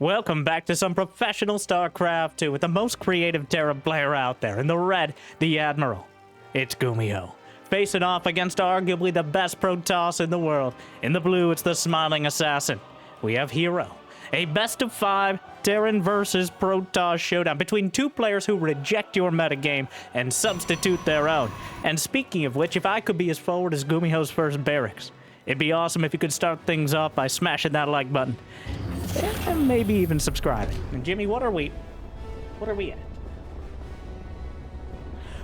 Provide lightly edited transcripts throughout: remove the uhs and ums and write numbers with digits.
Welcome back to some professional StarCraft 2 with the most creative Terran player out there. In the red, the Admiral. It's GuMiho. Facing off against arguably the best Protoss in the world. In the blue, it's the Smiling Assassin. We have Hero. A best-of-5 Terran versus Protoss showdown between two players who reject your metagame and substitute their own. And speaking of which, if I could be as forward as GuMiho's first barracks, it'd be awesome if you could start things off by smashing that like button. And maybe even subscribing. And Jimmy, what are we at?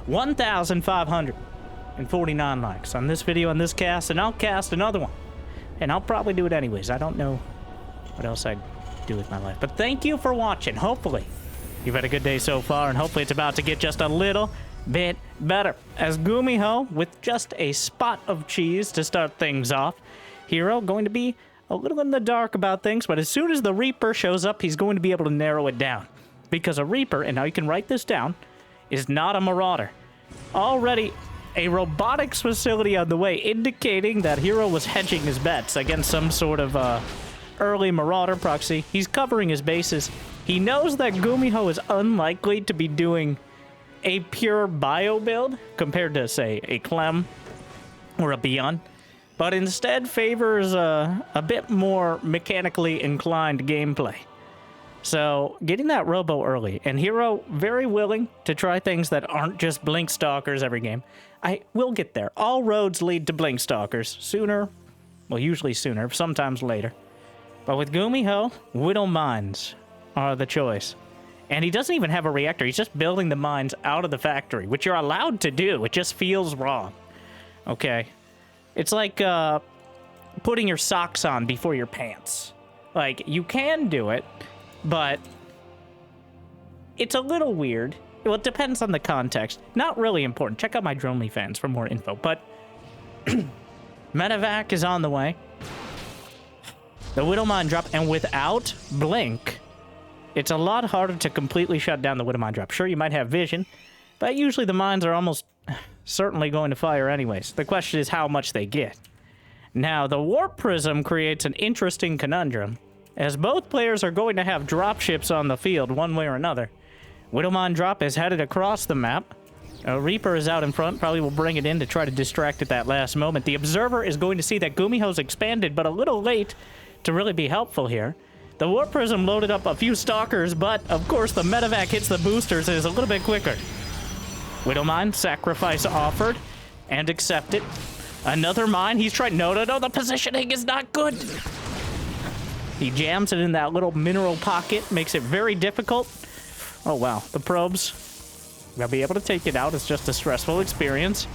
1,549 likes on this video, on this cast, and I'll cast another one. And I'll probably do it anyways. I don't know what else I'd do with my life. But thank you for watching. Hopefully, you've had a good day so far, and hopefully it's about to get just a little bit better. As GuMiho, with just a spot of cheese to start things off, Hero going to be a little in the dark about things, but as soon as the Reaper shows up, he's going to be able to narrow it down. Because a Reaper, and now you can write this down, is not a Marauder. Already a robotics facility on the way, indicating that Hero was hedging his bets against some sort of early Marauder proxy. He's covering his bases. He knows that GuMiho is unlikely to be doing a pure bio build compared to, say, a Clem or a Beyond, but instead favors a bit more mechanically inclined gameplay. So, getting that robo early, and Hero very willing to try things that aren't just Blink Stalkers every game. I will get there. All roads lead to Blink Stalkers. Sooner, well, usually sooner, sometimes later. But with GuMiho, Widow Mines are the choice. And he doesn't even have a reactor. He's just building the mines out of the factory, which you're allowed to do. It just feels wrong. Okay. It's like putting your socks on before your pants. Like, you can do it, but it's a little weird. Well, it depends on the context. Not really important. Check out my Dronely fans for more info. But Medevac is on the way. The Widow Mine drop, and without Blink, it's a lot harder to completely shut down the Widow Mine drop. Sure, you might have vision, but usually the mines are almost certainly going to fire anyways. The question is how much they get. Now, the Warp Prism creates an interesting conundrum, as both players are going to have dropships on the field one way or another. Widow Mine drop is headed across the map. Reaper is out in front, probably will bring it in to try to distract at that last moment. The Observer is going to see that GuMiho's expanded, but a little late to really be helpful here. The Warp Prism loaded up a few Stalkers, but of course the Medevac hits the boosters and is a little bit quicker. Widow Mine, sacrifice offered, and accepted. Another mine, he's trying, no, the positioning is not good. He jams it in that little mineral pocket, makes it very difficult. Oh wow, the probes, they'll be able to take it out. It's just a stressful experience.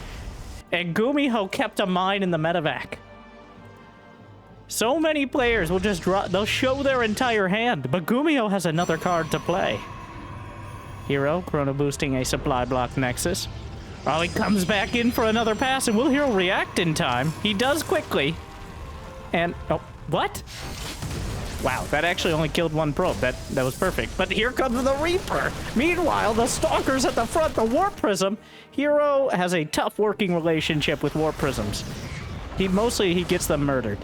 And GuMiho kept a mine in the Medevac. So many players will just draw, they'll show their entire hand, but GuMiho has another card to play. Hero, chrono boosting a supply block Nexus. Oh, he comes back in for another pass, and will Hero react in time? He does quickly. And, oh, what? Wow, that actually only killed one probe. That was perfect. But here comes the Reaper. Meanwhile, the Stalkers at the front, the Warp Prism. Hero has a tough working relationship with Warp Prisms. He gets them murdered.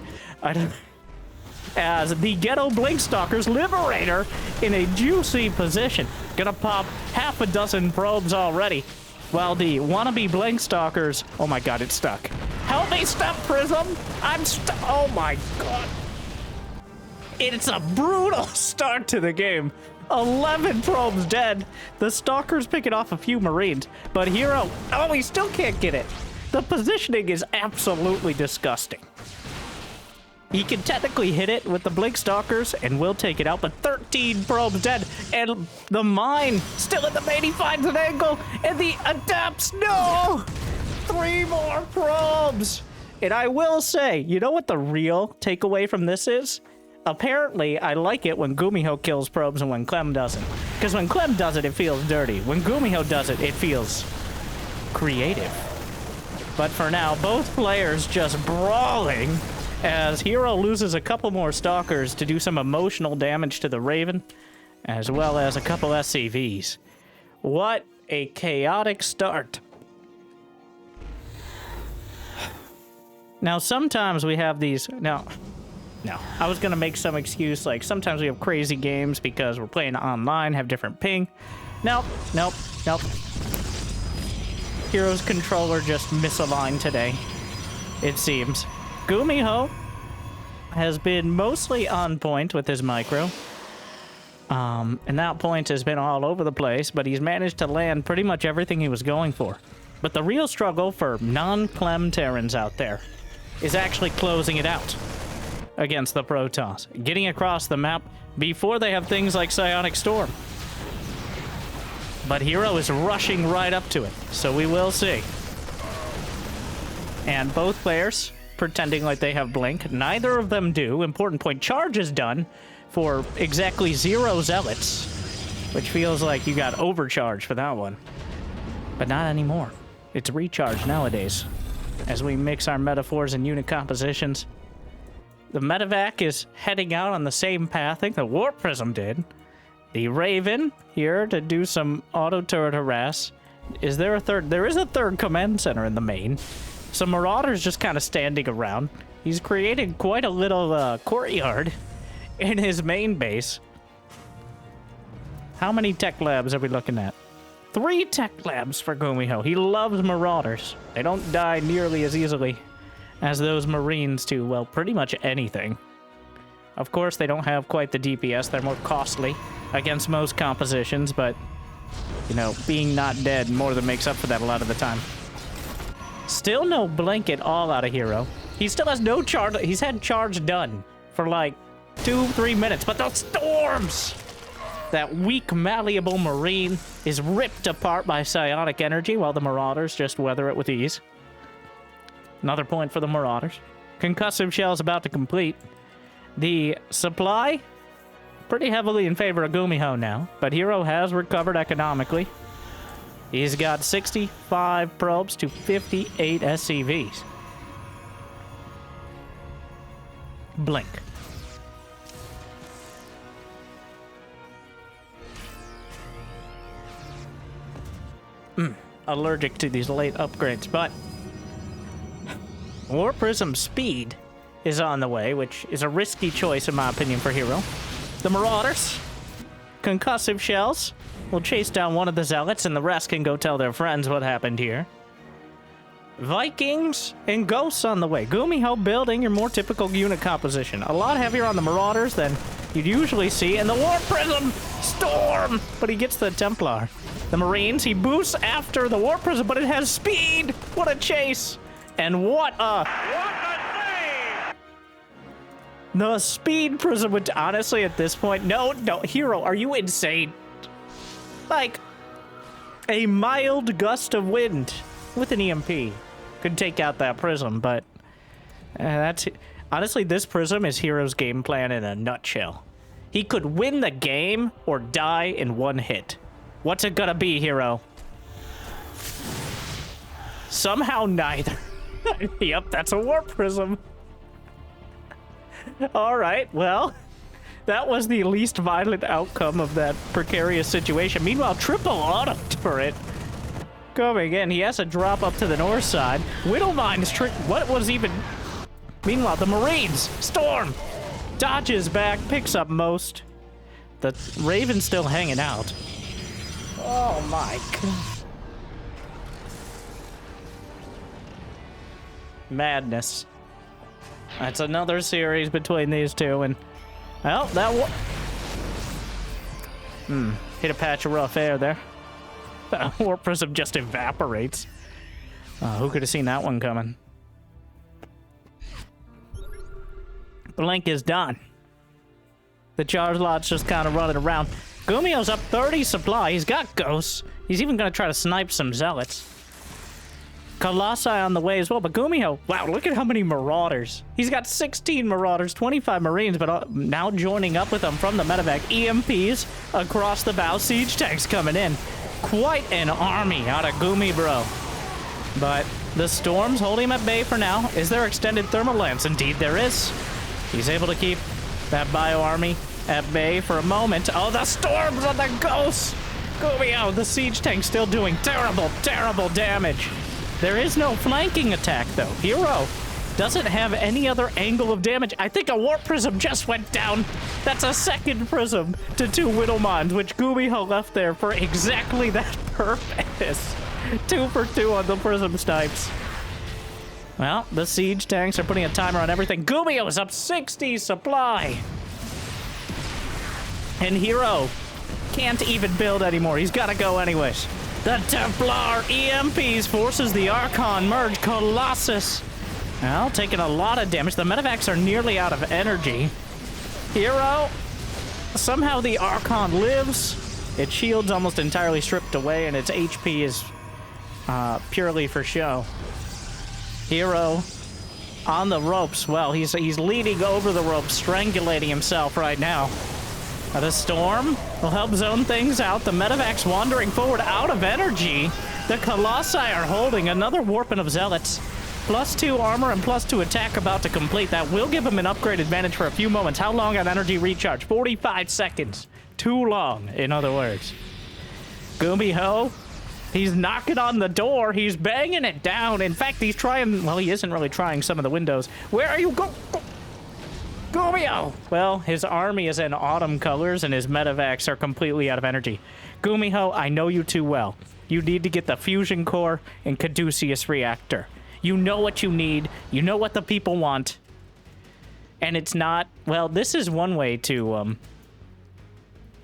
As the Ghetto Blink Stalkers Liberator in a juicy position. Gonna pop half a dozen probes already. While the wannabe Blink Stalkers... Oh my god, it's stuck. Help me, Step Prism! I'm stuck. Oh my god. It's a brutal start to the game. 11 probes dead. The Stalkers picking off a few Marines. But Hero... Oh, he still can't get it. The positioning is absolutely disgusting. He can technically hit it with the Blink Stalkers and will take it out, but 13 probes dead, and the mine still at the main. He finds an angle, and the adapts, no! 3 more probes! And I will say, you know what the real takeaway from this is? Apparently, I like it when GuMiho kills probes and when Clem doesn't. Because when Clem does it, it feels dirty. When GuMiho does it, it feels creative. But for now, both players just brawling, as Hero loses a couple more Stalkers to do some emotional damage to the Raven, as well as a couple SCVs. What a chaotic start. Now, sometimes we have these... Now, No. I was gonna make some excuse, like sometimes we have crazy games because we're playing online, have different ping. Nope, nope, nope. Hero's controller just misaligned today, it seems. GuMiho has been mostly on point with his micro. And that point has been all over the place, but he's managed to land pretty much everything he was going for. But the real struggle for non-Clem Terrans out there is actually closing it out against the Protoss, getting across the map before they have things like Psionic Storm. But Hero is rushing right up to it, so we will see. And both players pretending like they have Blink. Neither of them do. Important point, charge is done for exactly 0 Zealots, which feels like you got overcharged for that one. But not anymore. It's recharge nowadays, as we mix our metaphors and unit compositions. The medevac is heading out on the same path. I think the Warp Prism did. The Raven here to do some auto turret harass. Is there a third? There is a third command center in the main. Some Marauders just kind of standing around. He's created quite a little courtyard in his main base. How many tech labs are we looking at? 3 tech labs for GuMiho. He loves Marauders. They don't die nearly as easily as those Marines do, well, pretty much anything. Of course, they don't have quite the DPS. They're more costly against most compositions, but, you know, being not dead more than makes up for that a lot of the time. Still no blink at all out of Hero. He still has no charge. He's had charge done for like 2-3 minutes, but the storms! That weak, malleable Marine is ripped apart by psionic energy while the Marauders just weather it with ease. Another point for the Marauders. Concussive shell's about to complete. The supply, pretty heavily in favor of GuMiho now, but Hero has recovered economically. He's got 65 probes to 58 SCVs. Blink. Allergic to these late upgrades, but Warp Prism speed is on the way, which is a risky choice in my opinion for Hero. The Marauders, concussive shells, will chase down one of the Zealots and the rest can go tell their friends what happened here. Vikings and Ghosts on the way. GuMiho building your more typical unit composition. A lot heavier on the Marauders than you'd usually see, and the Warp Prism Storm! But he gets the Templar. The Marines, he boosts after the Warp Prism, but it has speed! What a chase! And what a save! The Speed Prism would, honestly, at this point, no, Hero, are you insane? Like, a mild gust of wind with an EMP could take out that Prism, but that's... Honestly, this Prism is Hero's game plan in a nutshell. He could win the game or die in one hit. What's it gonna be, Hero? Somehow neither. Yep, that's a Warp Prism. Alright, well, that was the least violent outcome of that precarious situation. Meanwhile, triple auto turret coming in. He has to drop up to the north side. Widowmine's trick. What was even... Meanwhile, the Marines, Storm, dodges back, picks up most. The Raven's still hanging out. Oh my god. Madness. That's another series between these two, and... Well, that one... Hit a patch of rough air there. That Warp Prism just evaporates. Who could have seen that one coming? Blink is done. The charge lot's just kind of running around. GuMiho's up 30 supply. He's got Ghosts. He's even going to try to snipe some Zealots. Colossi on the way as well, but GuMiho, wow, look at how many Marauders. He's got 16 Marauders, 25 Marines, but now joining up with them from the medevac. EMPs across the bow, siege tanks coming in. Quite an army out of Gumi, bro. But the Storms hold him at bay for now. Is there extended thermal lance? Indeed there is. He's able to keep that bio army at bay for a moment. Oh, the Storms on the Ghosts! GuMiho, the siege tank still doing terrible, terrible damage. There is no flanking attack, though. Hero doesn't have any other angle of damage. I think a warp prism just went down. That's a second prism to 2 Whittle Mines, which GuMiho left there for exactly that purpose. 2 for 2 on the prism snipes. Well, the siege tanks are putting a timer on everything. GuMiho is up 60 supply. And Hero can't even build anymore. He's got to go anyways. The Templar EMPs forces the Archon merge. Colossus. Well, taking a lot of damage. The medevacs are nearly out of energy. Hero. Somehow the Archon lives. Its shield's almost entirely stripped away, and its HP is purely for show. Hero on the ropes. Well, he's leaning over the ropes, strangulating himself right now. The Storm will help zone things out. The medevacs wandering forward out of energy. The Colossi are holding another Warping of Zealots. +2 armor and +2 attack about to complete. That will give him an upgrade advantage for a few moments. How long on energy recharge? 45 seconds. Too long, in other words. GuMiho, he's knocking on the door. He's banging it down. In fact, he's trying... Well, he isn't really trying some of the windows. Where are you? Go! GuMiho! Well, his army is in autumn colors, and his medevacs are completely out of energy. GuMiho, I know you too well. You need to get the fusion core and Caduceus reactor. You know what you need. You know what the people want. And it's not... Well, this is one way to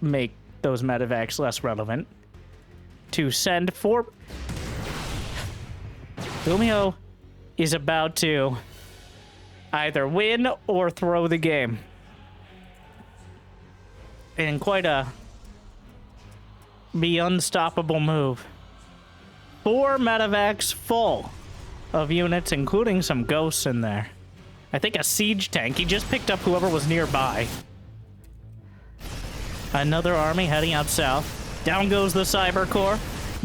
make those medevacs less relevant. To send 4... GuMiho is about to either win or throw the game. In quite a be unstoppable move. 4 medevacs full of units, including some ghosts in there. I think a siege tank. He just picked up whoever was nearby. Another army heading out south. Down goes the Cyber Core.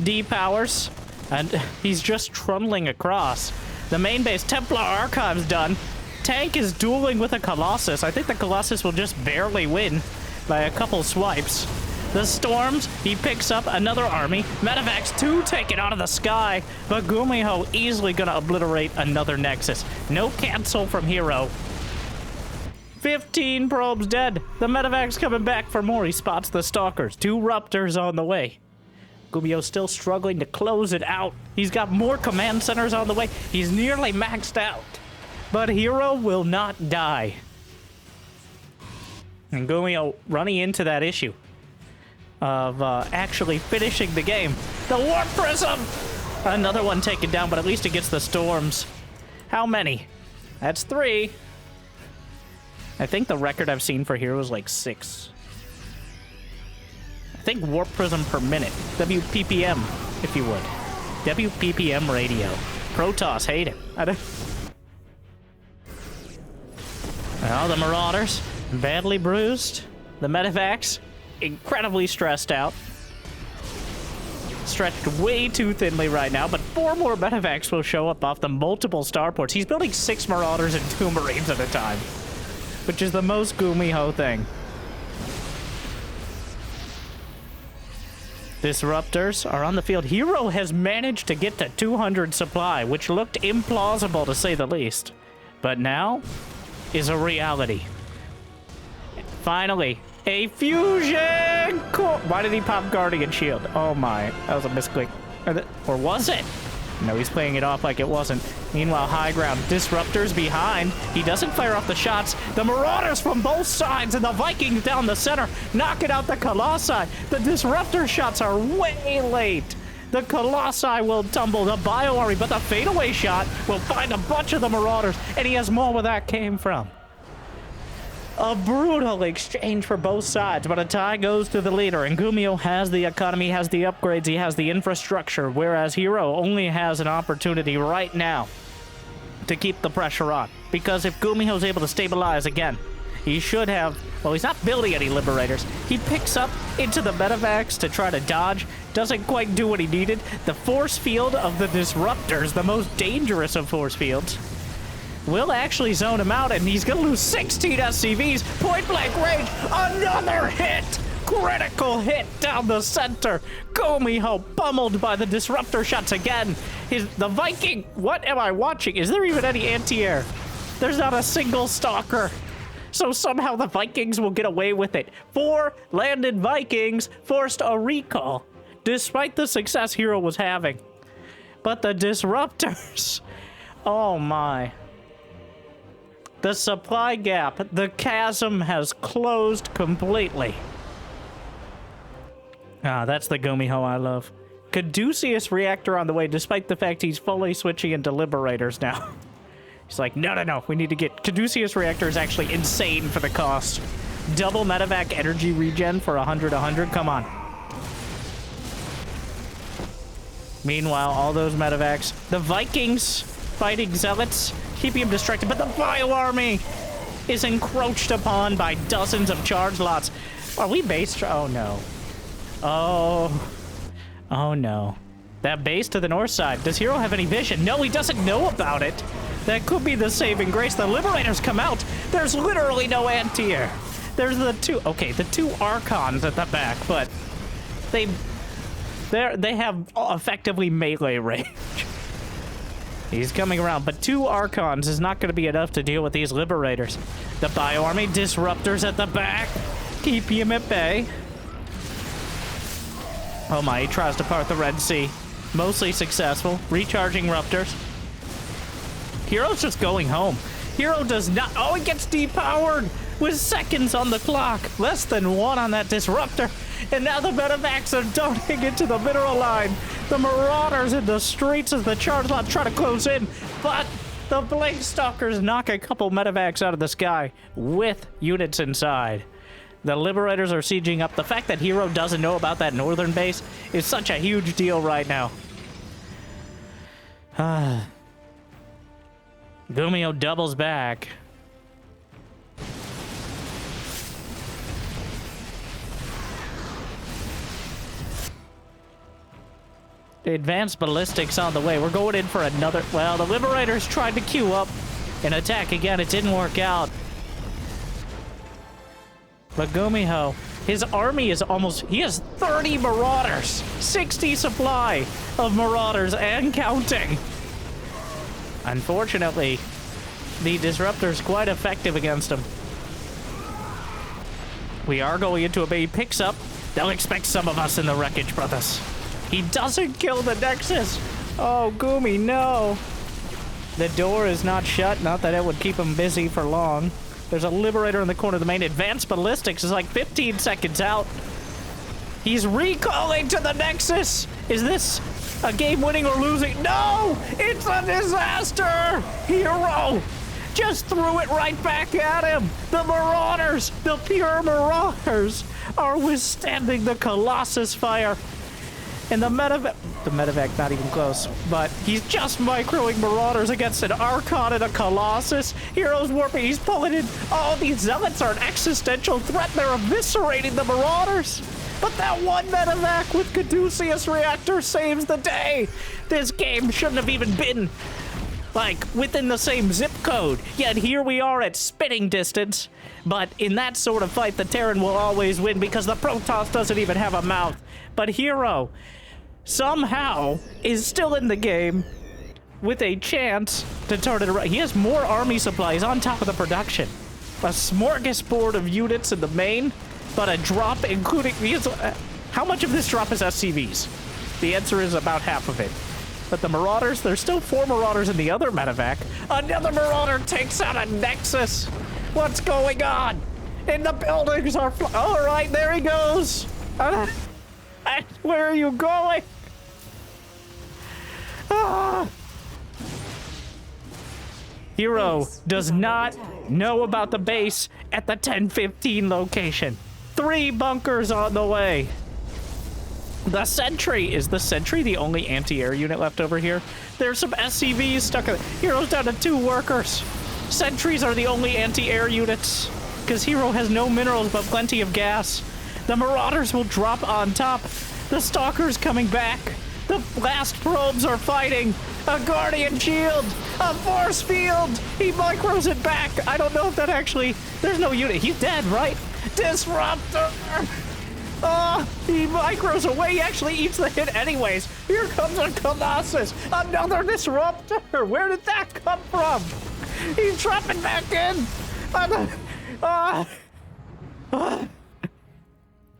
D-powers. And he's just trundling across. The main base, Templar Archive's done. Tank is dueling with a Colossus. I think the Colossus will just barely win by a couple swipes. The Storms, he picks up another army. Medevacs 2 take it out of the sky. But GuMiho easily gonna obliterate another Nexus. No cancel from Hero. 15 probes dead. The medevac's coming back for more. He spots the Stalkers. 2 Ruptors on the way. GuMiho still struggling to close it out. He's got more command centers on the way. He's nearly maxed out. But Hero will not die. And GuMiho running into that issue of actually finishing the game. The Warp Prism! Another one taken down, but at least it gets the Storms. How many? That's 3. I think the record I've seen for Hero is like 6. I think Warp Prism per minute. WPPM, if you would. WPPM radio. Protoss, hate it. Well, the Marauders, badly bruised. The medevacs, incredibly stressed out. Stretched way too thinly right now, but 4 more medevacs will show up off the multiple starports. He's building 6 Marauders and 2 Marines at a time, which is the most GuMiho thing. Disruptors are on the field. Hero has managed to get to 200 supply, which looked implausible to say the least. But now is a reality. Finally, a fusion core. Why did he pop Guardian Shield? Oh my, that was a misclick. Or was it? No, he's playing it off like it wasn't. Meanwhile, high ground. Disruptors behind. He doesn't fire off the shots. The Marauders from both sides and the Vikings down the center, knocking out the Colossi. The Disruptor shots are way late. The Colossi will tumble the Bioarmy, but the fadeaway shot will find a bunch of the Marauders, and he has more where that came from. A brutal exchange for both sides, but a tie goes to the leader, and GuMiho has the economy, has the upgrades, he has the infrastructure, whereas Hero only has an opportunity right now to keep the pressure on. Because if GuMiho's able to stabilize again, he should have... Well, he's not building any Liberators. He picks up into the medevacs to try to dodge. Doesn't quite do what he needed. The force field of the Disruptors, the most dangerous of force fields, will actually zone him out, and he's going to lose 16 SCVs. Point blank range. Another hit. Critical hit down the center. GuMiho pummeled by the disruptor shots again. The Viking, what am I watching? Is there even any anti-air? There's not a single stalker. So somehow the Vikings will get away with it. 4 landed Vikings forced a recall, despite the success Hero was having. But the disruptors, oh my. The supply gap, the chasm has closed completely. Ah, that's the GuMiho I love. Caduceus reactor on the way, despite the fact he's fully switching into Liberators now. He's like, no, we need to get... Caduceus reactor is actually insane for the cost. Double medevac energy regen for 100, come on. Meanwhile, all those medevacs, the Vikings fighting zealots, keeping him distracted, but the Vile Army is encroached upon by dozens of charge lots. Are we base? Oh no. Oh no. That base to the north side. Does Hero have any vision? No, he doesn't know about it. That could be the saving grace. The Liberators come out. There's literally no anti-air. There's the two Archons at the back, but they have effectively melee range. He's coming around, but 2 Archons is not going to be enough to deal with these Liberators. The Bio Army disruptors at the back keep him at bay. Oh my, he tries to part the Red Sea. Mostly successful. Recharging Ruptors. Hero's just going home. Hero does not... Oh, he gets depowered with seconds on the clock. Less than 1 on that disruptor. And now the medevacs are darting into the mineral line. The Marauders in the streets as the charge lot try to close in. But the Blink Stalkers knock a couple medevacs out of the sky with units inside. The Liberators are sieging up. The fact that Hero doesn't know about that northern base is such a huge deal right now. GuMiho doubles back. The advanced ballistics on the way. We're going in for another... Well, the Liberators tried to queue up and attack again. It didn't work out. But GuMiho, his army is almost... He has 30 Marauders. 60 supply of Marauders and counting. Unfortunately, the Disruptor's quite effective against him. We are going into a bait. He picks up. They'll expect some of us in the wreckage, Protoss. He doesn't kill the Nexus. Oh, Gumi, no. The door is not shut. Not that it would keep him busy for long. There's a Liberator in the corner of the main. Advanced Ballistics is like 15 seconds out. He's recalling to the Nexus. Is this a game winning or losing? No! It's a disaster! Hero just threw it right back at him. The Marauders, the pure Marauders, are withstanding the Colossus fire. And the medevac not even close, but he's just microing Marauders against an Archon and a Colossus. Hero's warping, he's pulling in. Oh, these Zealots are an existential threat. They're eviscerating the Marauders. But that one medevac with Caduceus reactor saves the day. This game shouldn't have even been, like, within the same zip code. Yet here we are at spitting distance. But in that sort of fight, the Terran will always win because the Protoss doesn't even have a mouth. But Hero somehow is still in the game with a chance to turn it around. He has more army supplies on top of the production. A smorgasbord of units in the main, but a drop including... How much of this drop is SCVs? The answer is about half of it. But the Marauders, there's still 4 Marauders in the other medevac. Another Marauder takes out a Nexus. What's going on? And the buildings are... All right, there he goes. Where are you going? Ah. Hero does not know about the base at the 1015 location. 3 bunkers on the way. The Sentry. Is the Sentry the only anti-air unit left over here? There's some SCVs stuck in... Hero's down to 2 workers. Sentries are the only anti-air units. Because Hero has no minerals but plenty of gas. The Marauders will drop on top. The Stalker's coming back. The blast probes are fighting. A Guardian Shield. A Force Field. He micros it back. I don't know if that actually... There's no unit. He's dead, right? Disruptor. He micros away. He actually eats the hit anyways. Here comes a Colossus. Another disruptor. Where did that come from? He's dropping back in.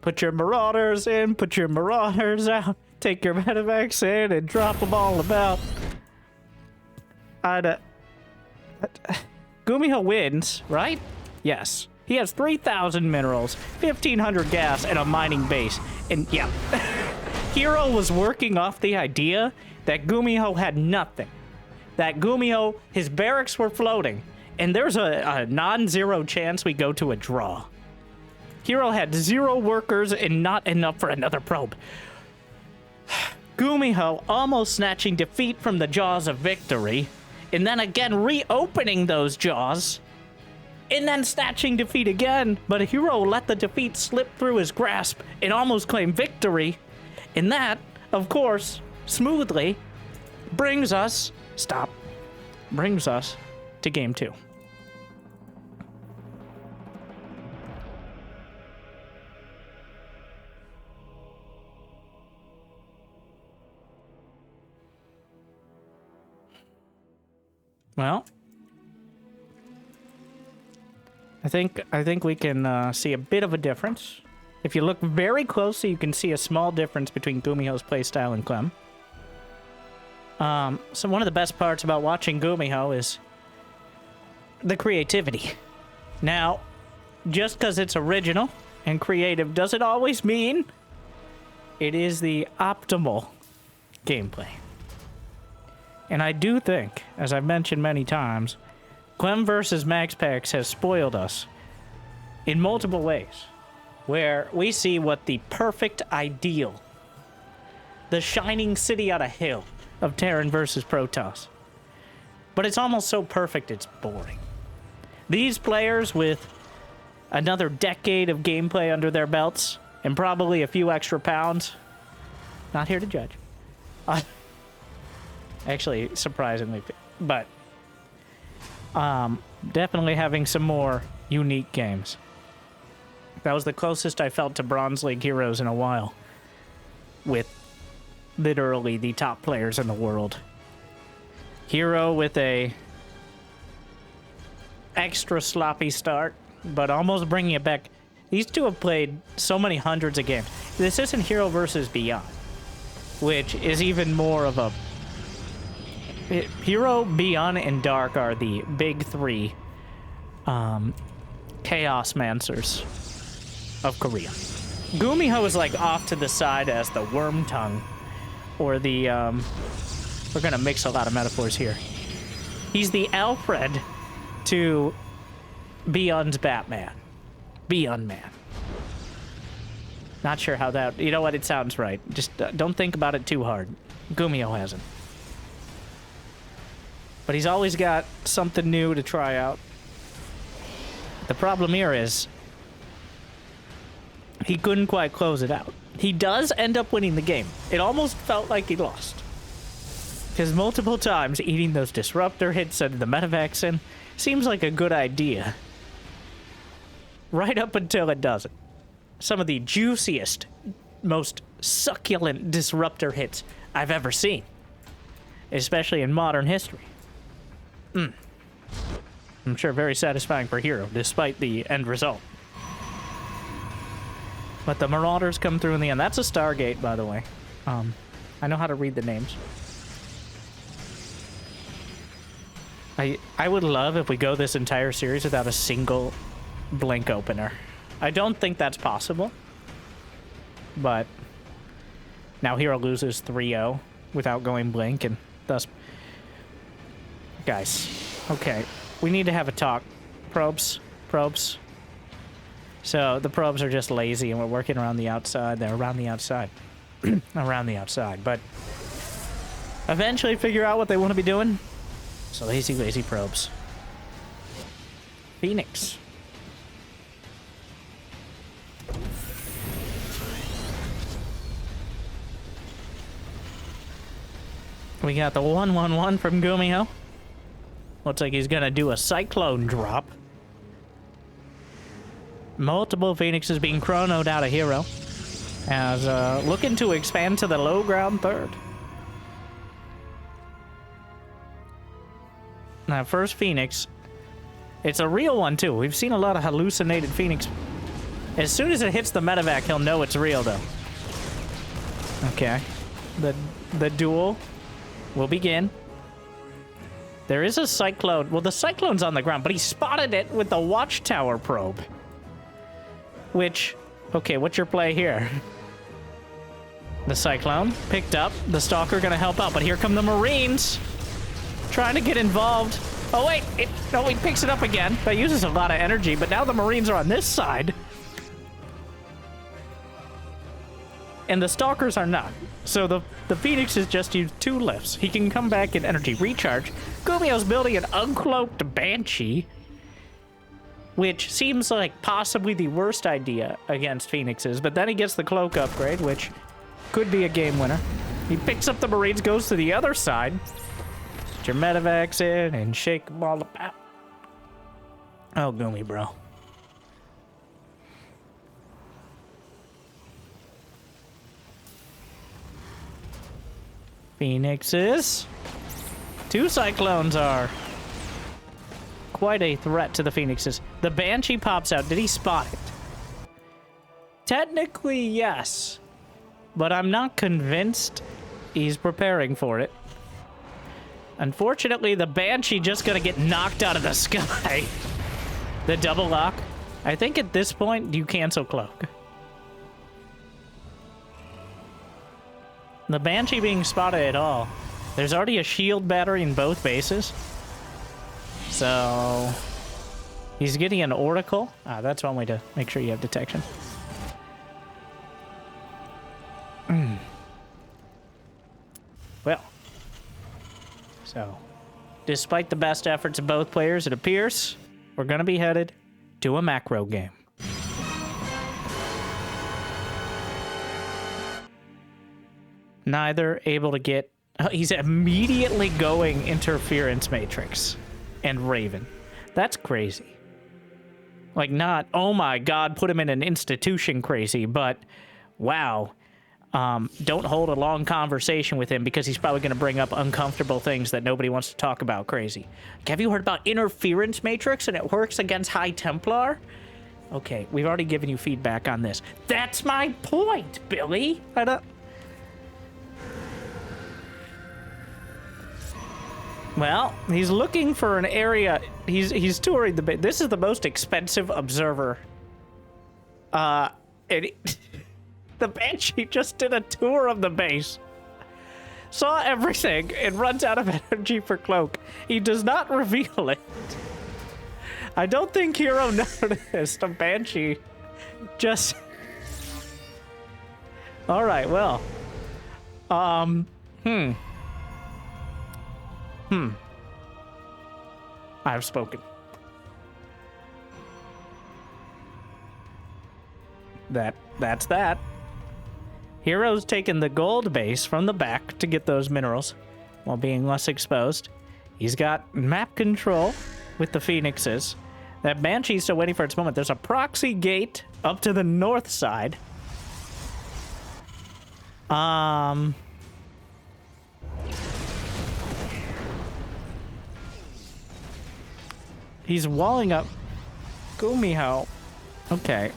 Put your Marauders in. Put your Marauders out. Take your medevacs in and drop them all about. GuMiho wins, right? Yes. He has 3,000 minerals, 1,500 gas, and a mining base. And yeah, Hero was working off the idea that GuMiho had nothing. That GuMiho, his barracks were floating, and there's a non-zero chance we go to a draw. Hero had 0 workers and not enough for another probe. GuMiho almost snatching defeat from the jaws of victory, and then again reopening those jaws, and then snatching defeat again, but Hero let the defeat slip through his grasp and almost claim victory. And that, of course, smoothly brings us to game 2. Well, I think we can see a bit of a difference. If you look very closely, you can see a small difference between GuMiho's playstyle and Clem. So one of the best parts about watching GuMiho is the creativity. Now, just because it's original and creative doesn't always mean it is the optimal gameplay. And I do think, as I've mentioned many times, Clem versus MaxPax has spoiled us in multiple ways, where we see what the perfect ideal, the shining city on a hill of Terran versus Protoss. But it's almost so perfect it's boring. These players with another decade of gameplay under their belts and probably a few extra pounds, not here to judge. Actually, surprisingly, but definitely having some more unique games. That was the closest I felt to Bronze League heroes in a while, with literally the top players in the world. Hero with a extra sloppy start, but almost bringing it back. These two have played so many hundreds of games. This isn't Hero versus Beyond, which is even more of a... Hero, Beyond, and Dark are the big 3 Chaos Mancers of Korea. GuMiho is like off to the side as the Worm Tongue, or the, we're gonna mix a lot of metaphors here. He's the Alfred to Beyond's Batman. Beyond Man. Not sure how that, you know what, it sounds right. Just don't think about it too hard. GuMiho hasn't. But he's always got something new to try out. The problem here is he couldn't quite close it out. He does end up winning the game. It almost felt like he lost. Because multiple times eating those disruptor hits and the medevacs in seems like a good idea. Right up until it doesn't. Some of the juiciest, most succulent disruptor hits I've ever seen. Especially in modern history. I'm sure very satisfying for Hero, despite the end result. But the Marauders come through in the end. That's a Stargate, by the way. I know how to read the names. I would love if we go this entire series without a single blink opener. I don't think that's possible. But now Hero loses 3-0 without going blink, and thus... Guys, okay, we need to have a talk. Probes. So the probes are just lazy, and we're working around the outside. They're around the outside. Around the outside, but eventually figure out what they want to be doing. So lazy probes. Phoenix. We got the 1/1/1 from GuMiho. Looks like he's gonna do a Cyclone drop. Multiple Phoenixes being chronoed out of Hero. as looking to expand to the low ground third. Now, first Phoenix. It's a real one, too. We've seen a lot of hallucinated Phoenix. As soon as it hits the medevac, he'll know it's real, though. Okay. The duel will begin. There is a Cyclone. Well, the Cyclone's on the ground, but he spotted it with the Watchtower probe. Which, okay, what's your play here? The Cyclone picked up. The Stalker gonna help out, but here come the Marines. Trying to get involved. Oh, wait. No, he picks it up again. That uses a lot of energy, but now the Marines are on this side. And the Stalkers are not. So the Phoenix has just used 2 lifts. He can come back in energy recharge. GuMiho's building an uncloaked Banshee, which seems like possibly the worst idea against Phoenixes, but then he gets the cloak upgrade, which could be a game winner. He picks up the Marines, goes to the other side. Get your medevacs in and shake them all about. Oh, Gumi, bro. Phoenixes. 2 Cyclones are quite a threat to the Phoenixes. The Banshee pops out. Did he spot it? Technically, yes. But I'm not convinced he's preparing for it. Unfortunately, the Banshee just gonna get knocked out of the sky. The double lock. I think at this point, you cancel cloak. The Banshee being spotted at all. There's already a shield battery in both bases. So he's getting an Oracle. That's one way to make sure you have detection. Well. So, despite the best efforts of both players, it appears we're going to be headed to a macro game. Neither able to get... Oh, he's immediately going Interference Matrix and Raven. That's crazy. Like, not, oh my god, put him in an institution crazy, but wow. Don't hold a long conversation with him because he's probably going to bring up uncomfortable things that nobody wants to talk about crazy. Have you heard about Interference Matrix and it works against High Templar? Okay, we've already given you feedback on this. That's my point, Billy. I don't... Well, he's looking for an area. He's touring the base. This is the most expensive observer. The Banshee just did a tour of the base. Saw everything and runs out of energy for cloak. He does not reveal it. I don't think Hero noticed. The Banshee just... Alright, well. I've spoken. That's that. Hero's taken the gold base from the back to get those minerals while being less exposed. He's got map control with the Phoenixes. That Banshee's still waiting for its moment. There's a proxy gate up to the north side. He's walling up GuMiho. Okay.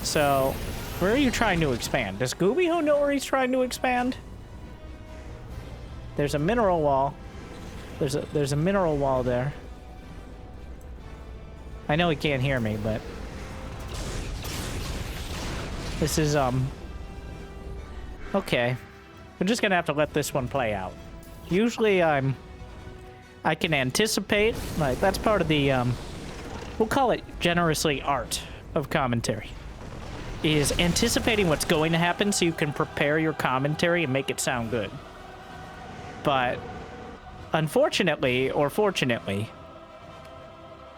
So, where are you trying to expand? Does GuMiho know where he's trying to expand? There's a mineral wall. There's a mineral wall there. I know he can't hear me, but this is okay. We're just gonna have to let this one play out. Usually I can anticipate, like that's part of the we'll call it generously art of commentary. Is anticipating what's going to happen so you can prepare your commentary and make it sound good. But unfortunately, or fortunately,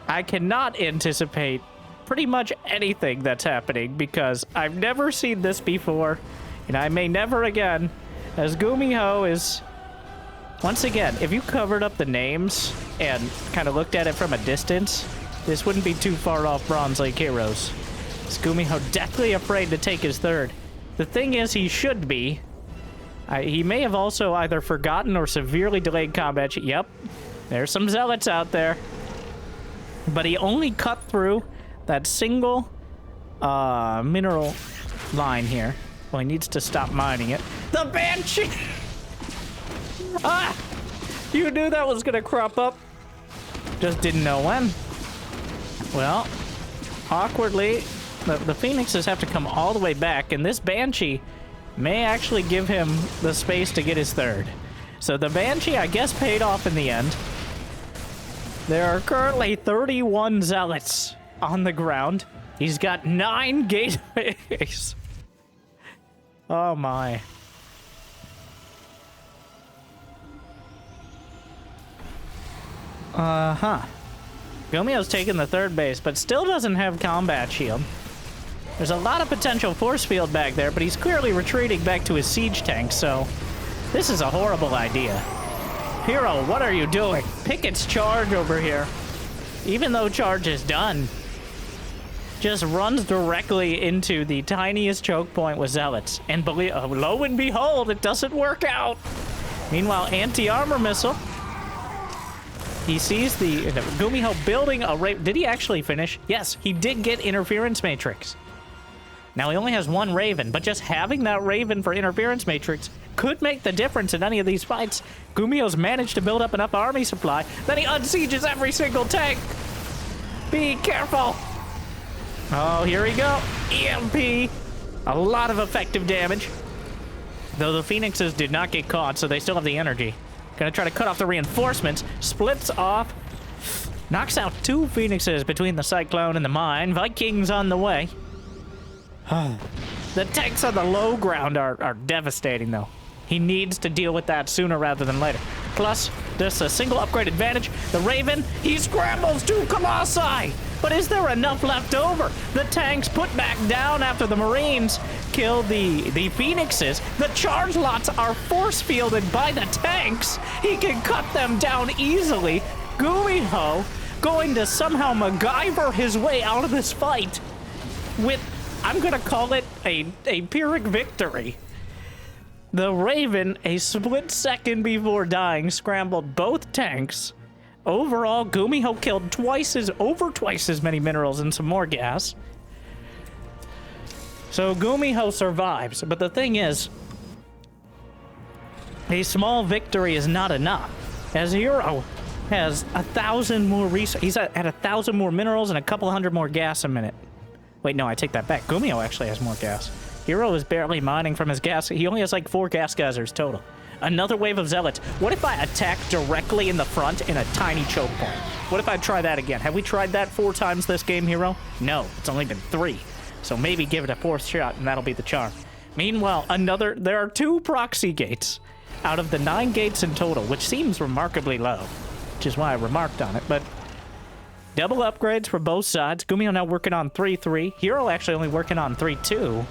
I cannot anticipate pretty much anything that's happening because I've never seen this before, and I may never again, as GuMiho is... Once again, if you covered up the names and kind of looked at it from a distance, this wouldn't be too far off Bronze Lake Heroes. Is GuMiho deathly afraid to take his third? The thing is, he should be. He may have also either forgotten or severely delayed combat. Yep, there's some zealots out there. But he only cut through that single mineral line here. Well, he needs to stop mining it. The Banshee! Ah! You knew that was gonna crop up. Just didn't know when. Well, awkwardly, the Phoenixes have to come all the way back, and this Banshee may actually give him the space to get his third. So the Banshee, I guess, paid off in the end. There are currently 31 zealots on the ground. He's got 9 gateways. Oh my. GuMiho's taking the third base, but still doesn't have combat shield. There's a lot of potential force field back there, but he's clearly retreating back to his siege tank, so this is a horrible idea. Hero, what are you doing? Pickett's charge over here, even though charge is done, just runs directly into the tiniest choke point with zealots. And lo and behold, it doesn't work out. Meanwhile, anti-armor missile. He sees the GuMiho building a Raven. Did he actually finish? Yes, he did get interference matrix. Now he only has 1 Raven, but just having that Raven for interference matrix could make the difference in any of these fights. GuMiho's managed to build up enough army supply that he unsieges every single tank. Be careful. Oh, here we go. EMP. A lot of effective damage. Though the Phoenixes did not get caught, so they still have the energy. Gonna try to cut off the reinforcements. Splits off. Knocks out 2 Phoenixes between the Cyclone and the Mine. Vikings on the way. The tanks on the low ground are devastating, though. He needs to deal with that sooner rather than later. Plus, just a single upgrade advantage. The Raven, he scrambles 2 Colossi! But is there enough left over? The tanks put back down after the Marines kill the Phoenixes. The charge lots are force fielded by the tanks. He can cut them down easily. GuMiho going to somehow MacGyver his way out of this fight with, I'm gonna call it a Pyrrhic victory. The Raven, a split second before dying, scrambled both tanks. Overall, GuMiho killed over twice as many minerals and some more gas. So GuMiho survives, but the thing is, a small victory is not enough. As Hero has 1,000 more he's at 1,000 more minerals and a couple hundred more gas a minute. Wait, no, I take that back. GuMiho actually has more gas. Hero is barely mining from his gas. He only has like 4 gas geysers total. Another wave of zealots. What if I attack directly in the front in a tiny choke point? What if I try that again? Have we tried that 4 times this game, Hero? No, it's only been 3. So maybe give it a 4th shot and that'll be the charm. Meanwhile, there are 2 proxy gates out of the 9 gates in total, which seems remarkably low, which is why I remarked on it. But double upgrades for both sides. GuMiho now working on 3-3. Hero actually only working on 3-2.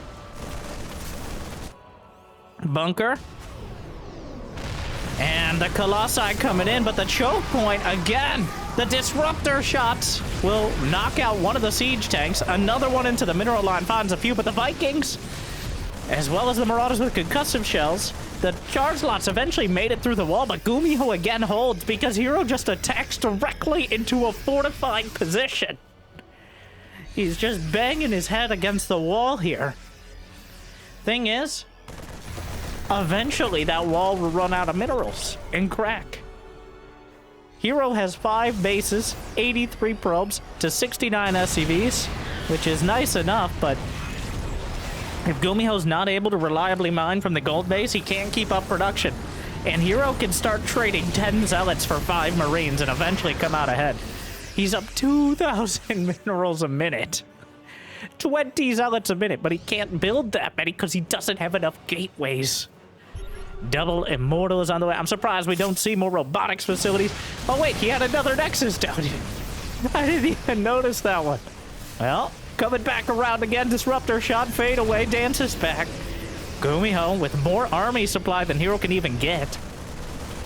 Bunker. And the Colossi coming in, but the choke point again. The disruptor shots will knock out one of the siege tanks. Another one into the mineral line finds a few, but the Vikings, as well as the Marauders with concussive shells, the charge lots eventually made it through the wall, but GuMiho again holds because Hero just attacks directly into a fortified position. He's just banging his head against the wall here. Thing is, eventually that wall will run out of minerals and crack. Hero has 5 bases, 83 probes to 69 SCVs, which is nice enough, but if GuMiho's not able to reliably mine from the gold base, he can't keep up production. And Hero can start trading 10 zealots for 5 marines and eventually come out ahead. He's up 2,000 minerals a minute. 20 zealots a minute, but he can't build that many because he doesn't have enough gateways. Double Immortal is on the way. I'm surprised we don't see more robotics facilities. Oh wait, he had another Nexus down here. I didn't even notice that one. Well, coming back around again. Disruptor shot, fade away, dances back. GuMiho with more army supply than Hero can even get.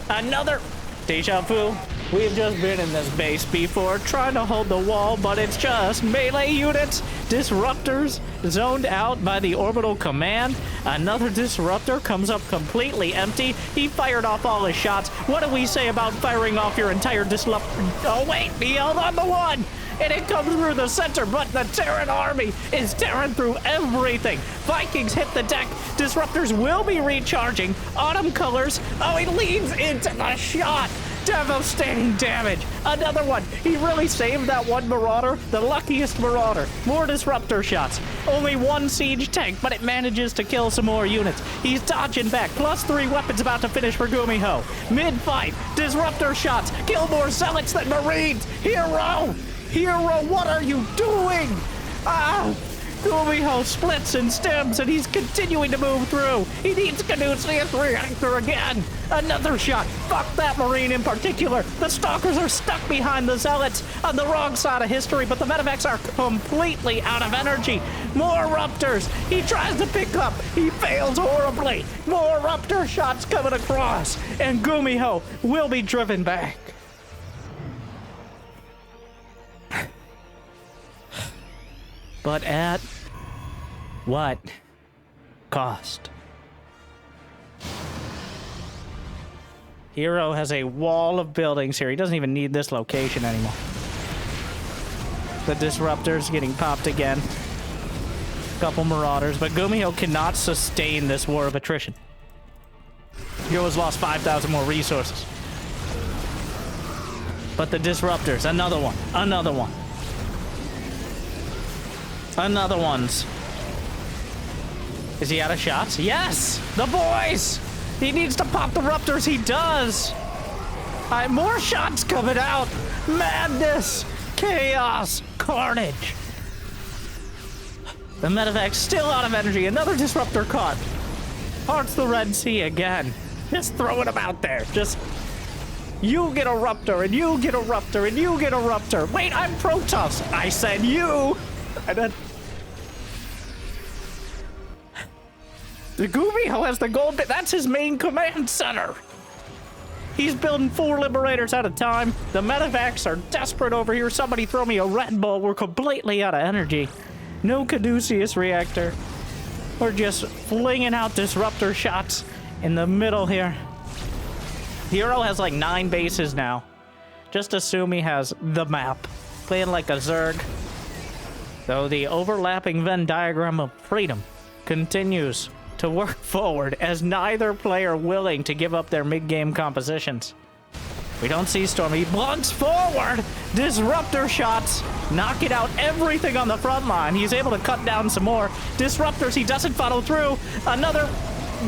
Another deja vu. We've just been in this base before, trying to hold the wall, but it's just melee units, disruptors, zoned out by the orbital command. Another disruptor comes up completely empty. He fired off all his shots. What do we say about firing off your entire disruptor? Oh wait, he held on the one! And it comes through the center, but the Terran army is tearing through everything. Vikings hit the deck. Disruptors will be recharging. Autumn colors. Oh, he leads into the shot. Devastating damage. Another one. He really saved that one Marauder. The luckiest Marauder. More disruptor shots. Only one siege tank, but it manages to kill some more units. He's dodging back. +3 weapons about to finish for GuMiho. Mid-fight. Disruptor shots. Kill more zealots than Marines. Hero! Hero, what are you doing? Ah! GuMiho splits and stems, and he's continuing to move through. He needs Caduceus Reactor again. Another shot. Fuck that Marine in particular. The Stalkers are stuck behind the Zealots on the wrong side of history, but the Medevacs are completely out of energy. More Ruptors. He tries to pick up. He fails horribly. More Ruptor shots coming across, and GuMiho will be driven back. But at what cost? Hero has a wall of buildings here. He doesn't even need this location anymore. The Disruptor's getting popped again. Couple Marauders, but GuMiho cannot sustain this war of attrition. Hero's lost 5,000 more resources. But the Disruptors, another one, another one. Another one's. Is he out of shots? Yes! The boys! He needs to pop the Ruptors. He does! More shots coming out! Madness! Chaos! Carnage! The Medevac's still out of energy. Another Disruptor caught. Parts the Red Sea again. Just throwing them out there. Just... You get a Ruptor, and you get a Ruptor, and you get a Ruptor. Wait, I'm Protoss. I said you! The GuMiho has the gold bit. That's his main command center. He's building 4 Liberators at a time. The Medevacs are desperate over here. Somebody throw me a Red Bull. We're completely out of energy. No Caduceus Reactor. We're just flinging out Disruptor shots in the middle here. Hero has like 9 bases now. Just assume he has the map. Playing like a Zerg. Though the overlapping Venn diagram of freedom continues to work forward as neither player willing to give up their mid-game compositions. We don't see Storm. He blunts forward. Disruptor shots. Knocking out everything on the front line. He's able to cut down some more. Disruptors, he doesn't follow through. Another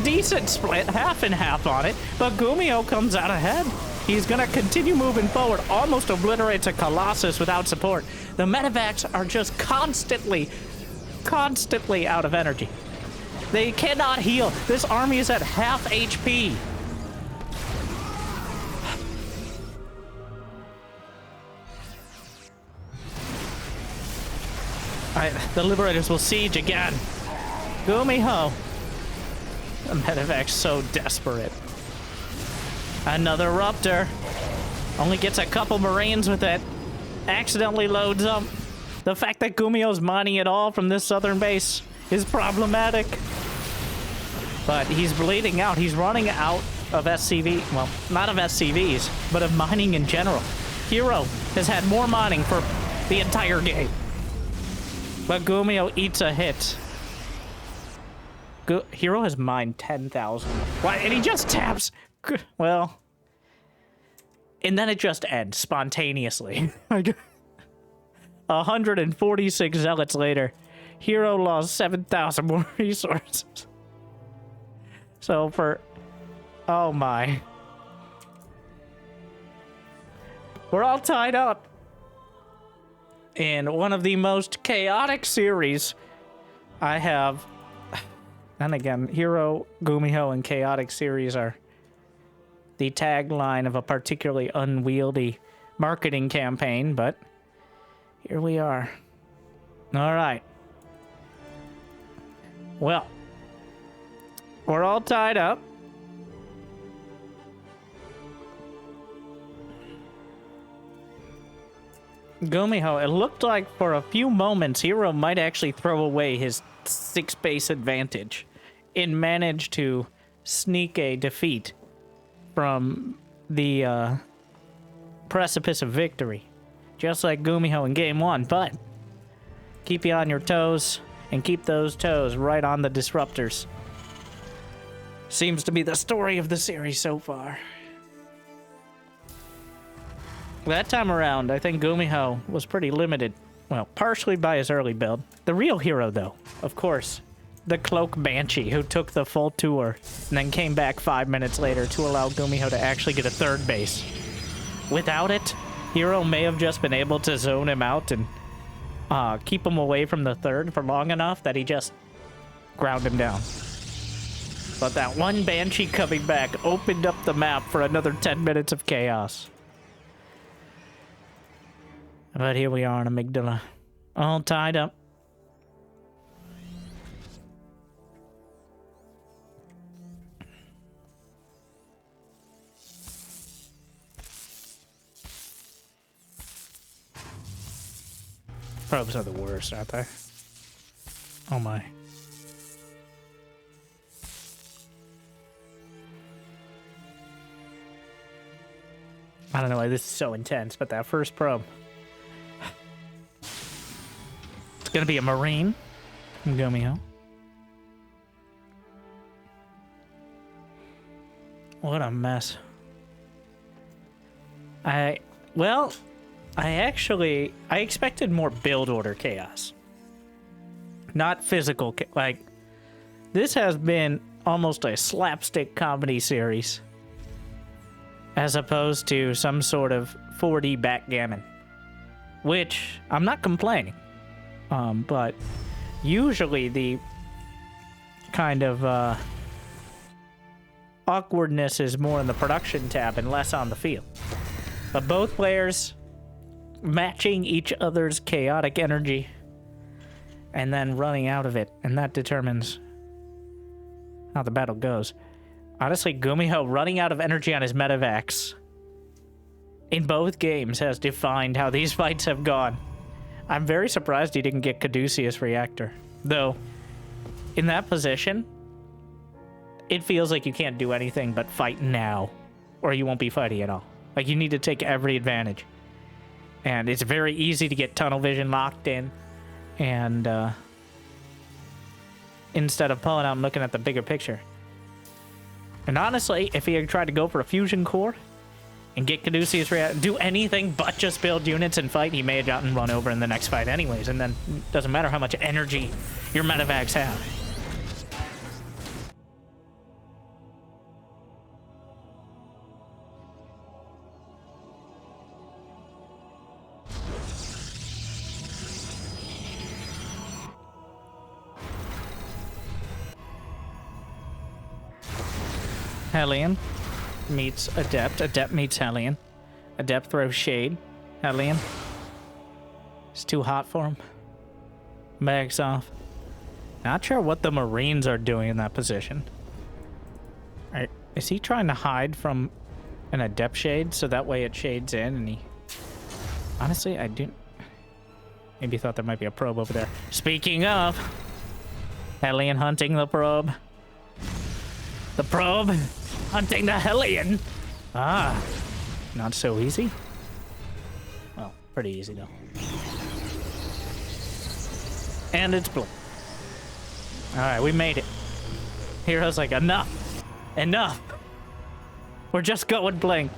decent split, half and half on it. But GuMiho comes out ahead. He's going to continue moving forward, almost obliterates a Colossus without support. The Medevacs are just constantly out of energy. They cannot heal. This army is at half HP. The Liberators will siege again. GuMiho. The Medevac's so desperate. Another Ruptor. Only gets a couple Marines with it. Accidentally loads up. The fact that GuMiho's mining it all from this southern base is problematic. But he's bleeding out. He's running out of SCV. Well, not of SCVs, but of mining in general. Hero has had more mining for the entire game. But GuMiho eats a hit. Hero has mined 10,000. Why? And he just taps. Well, and then it just ends spontaneously. 146 zealots later, Hero lost 7,000 more resources. So for, oh my. We're all tied up in one of the most chaotic series I have. And again, Hero, GuMiho, and Chaotic series are the tagline of a particularly unwieldy marketing campaign, but here we are. All right. Well, we're all tied up. GuMiho, it looked like for a few moments, Hero might actually throw away his 6-base advantage and manage to sneak a defeat from the precipice of victory. Just like GuMiho in Game 1, but keep you on your toes and keep those toes right on the disruptors. Seems to be the story of the series so far. That time around, I think GuMiho was pretty limited. Well, partially by his early build. The real hero, though, of course, the Cloak Banshee, who took the full tour and then came back 5 minutes later to allow GuMiho to actually get a 3rd base. Without it, Hero may have just been able to zone him out and keep him away from the 3rd for long enough that he just ground him down. But that one Banshee coming back opened up the map for another 10 minutes of chaos. But here we are in Amygdala, all tied up. Probes are the worst, aren't they? Oh my. I don't know why this is so intense, but that first probe. It's gonna be a Marine from GuMiho. What a mess. I expected more build order chaos. Not physical, like, this has been almost a slapstick comedy series. As opposed to some sort of 4D backgammon. Which, I'm not complaining. But usually the kind of awkwardness is more in the production tab and less on the field. But both players matching each other's chaotic energy and then running out of it, and that determines how the battle goes. Honestly, GuMiho running out of energy on his medevacs in both games has defined how these fights have gone. I'm very surprised he didn't get Caduceus Reactor. Though, in that position, it feels like you can't do anything but fight now, or you won't be fighting at all. Like, you need to take every advantage. And it's very easy to get tunnel vision locked in, and instead of pulling out and looking at the bigger picture. And honestly, if he had tried to go for a fusion core and get Caduceus Reactor, do anything but just build units and fight, he may have gotten run over in the next fight anyways, and then it doesn't matter how much energy your medevacs have. Hellion meets Adept. Adept meets Hellion. Adept throws Shade. Hellion. It's too hot for him. Backs off. Not sure what the Marines are doing in that position. Alright, is he trying to hide from an Adept Shade so that way it shades in and he... Honestly, I didn't... Maybe thought there might be a probe over there. Speaking of... Hellion hunting the probe. The probe hunting the Hellion. Ah, not so easy. Well, pretty easy though. And it's blue. All right, we made it. Hero's like, enough, enough. We're just going blink.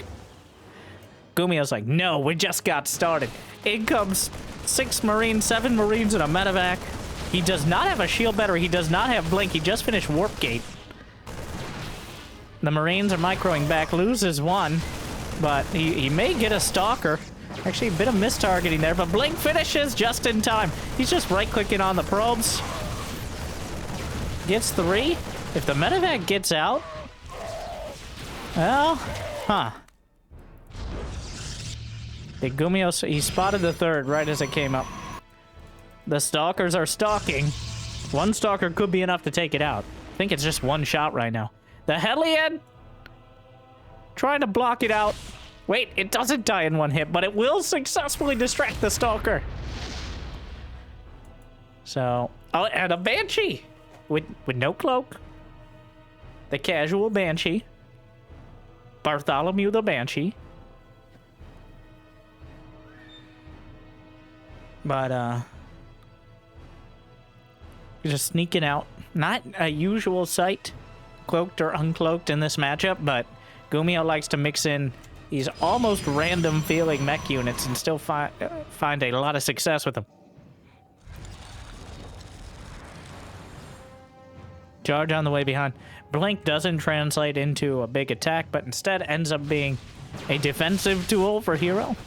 GuMiho's like, no, we just got started. In comes 6 Marines, 7 Marines, and a medevac. He does not have a shield battery. He does not have blink. He just finished Warp Gate. The Marines are microing back, loses one, but he may get a Stalker. Actually, a bit of mistargeting there, but Blink finishes just in time. He's just right-clicking on the probes. Gets 3. If the medevac gets out... Well, huh. The GuMiho, he spotted the 3rd right as it came up. The Stalkers are stalking. One Stalker could be enough to take it out. I think it's just one shot right now. The Hellion trying to block it out. Wait, it doesn't die in one hit, but it will successfully distract the Stalker. So, oh, and a Banshee with no cloak. The casual Banshee. Bartholomew the Banshee. But, just sneaking out. Not a usual sight, cloaked or uncloaked in this matchup, but GuMiho likes to mix in these almost random feeling mech units and still find a lot of success with them. Charge on the way behind. Blink doesn't translate into a big attack, but instead ends up being a defensive tool for Hero.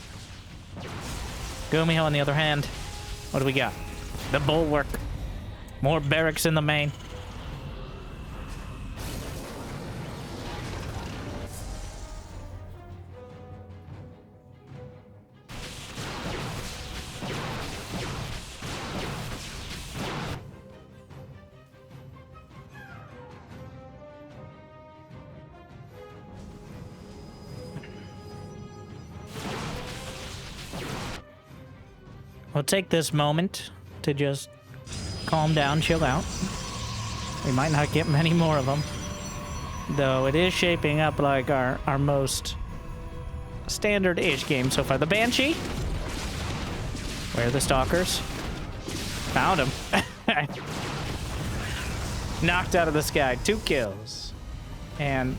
GuMiho, on the other hand, what do we got? The Bulwark. More barracks in the main. We'll take this moment to just calm down, chill out. We might not get many more of them. Though it is shaping up like our most standard-ish game so far. The Banshee. Where are the Stalkers? Found him. Knocked out of the sky. 2 kills. And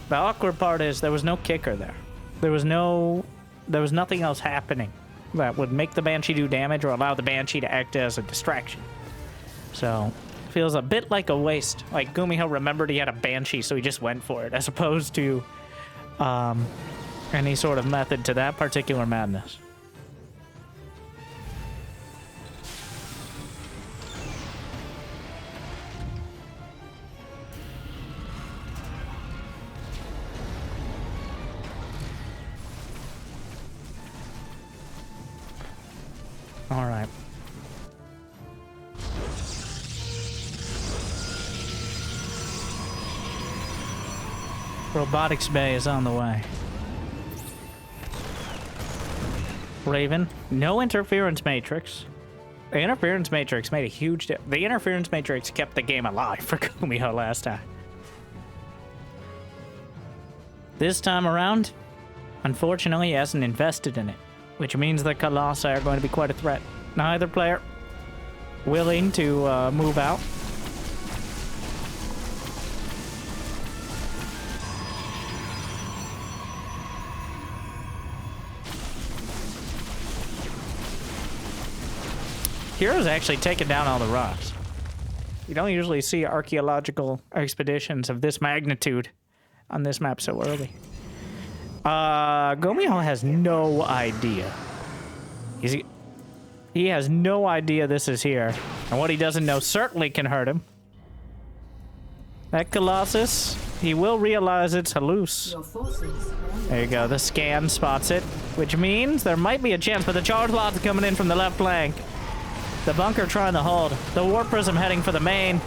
the awkward part is there was no kicker there. There was nothing else happening that would make the Banshee do damage or allow the Banshee to act as a distraction. So, feels a bit like a waste. Like, GuMiho remembered he had a Banshee, so he just went for it, as opposed to any sort of method to that particular madness. All right. Robotics Bay is on the way. Raven, no interference matrix. The interference matrix made a huge difference. The interference matrix kept the game alive for GuMiho last time. This time around, unfortunately, he hasn't invested in it, which means the Colossi are going to be quite a threat. Neither player willing to move out. Hero's actually taken down all the rocks. You don't usually see archaeological expeditions of this magnitude on this map so early. GuMiho has no idea. He has no idea this is here. And what he doesn't know certainly can hurt him. That Colossus, he will realize it's halluc. There you go, the scan spots it, which means there might be a chance, but the charge lot's coming in from the left flank. The bunker trying to hold. The Warp Prism heading for the main.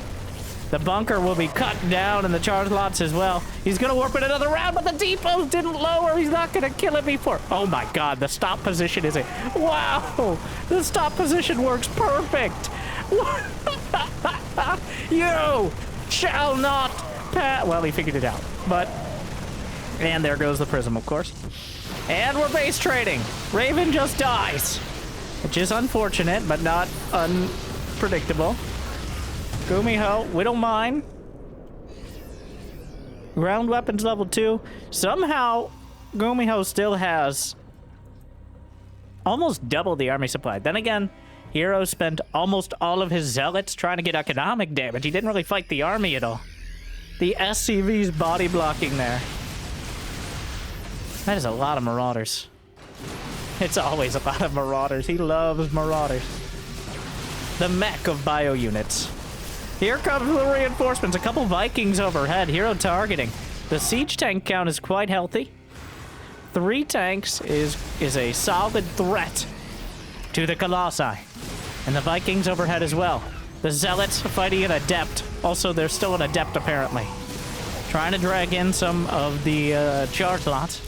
The bunker will be cut down and the charge lots as well. He's going to warp it another round, but the depots didn't lower. He's not going to kill it before. Oh my god, the stop position is it. Wow, the stop position works perfect. You shall not pass. Well, he figured it out, but... And there goes the prism, of course. And we're base trading. Raven just dies, which is unfortunate, but not unpredictable. GuMiho, we don't mind. Ground weapons level 2. Somehow, GuMiho still has almost double the army supply. Then again, Hero spent almost all of his zealots trying to get economic damage. He didn't really fight the army at all. The SCV's body blocking there. That is a lot of marauders. It's always a lot of marauders. He loves marauders. The mech of bio units. Here comes the reinforcements. A couple Vikings overhead. Hero targeting. The siege tank count is quite healthy. 3 tanks is a solid threat to the Colossi. And the Vikings overhead as well. The Zealots fighting an Adept. Also, there's still an Adept apparently. Trying to drag in some of the charge lots.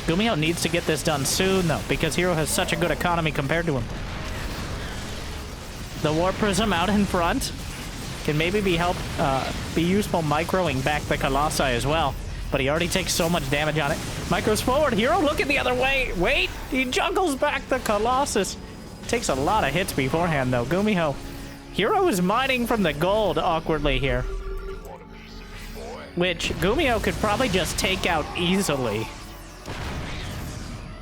GuMiho needs to get this done soon, though, because Hero has such a good economy compared to him. The Warp Prism out in front can maybe be useful microing back the Colossi as well, but he already takes so much damage on it. Micros forward, Hero looking the other way. Wait, he juggles back the Colossus. Takes a lot of hits beforehand, though. GuMiho. Hero is mining from the gold awkwardly here, which GuMiho could probably just take out easily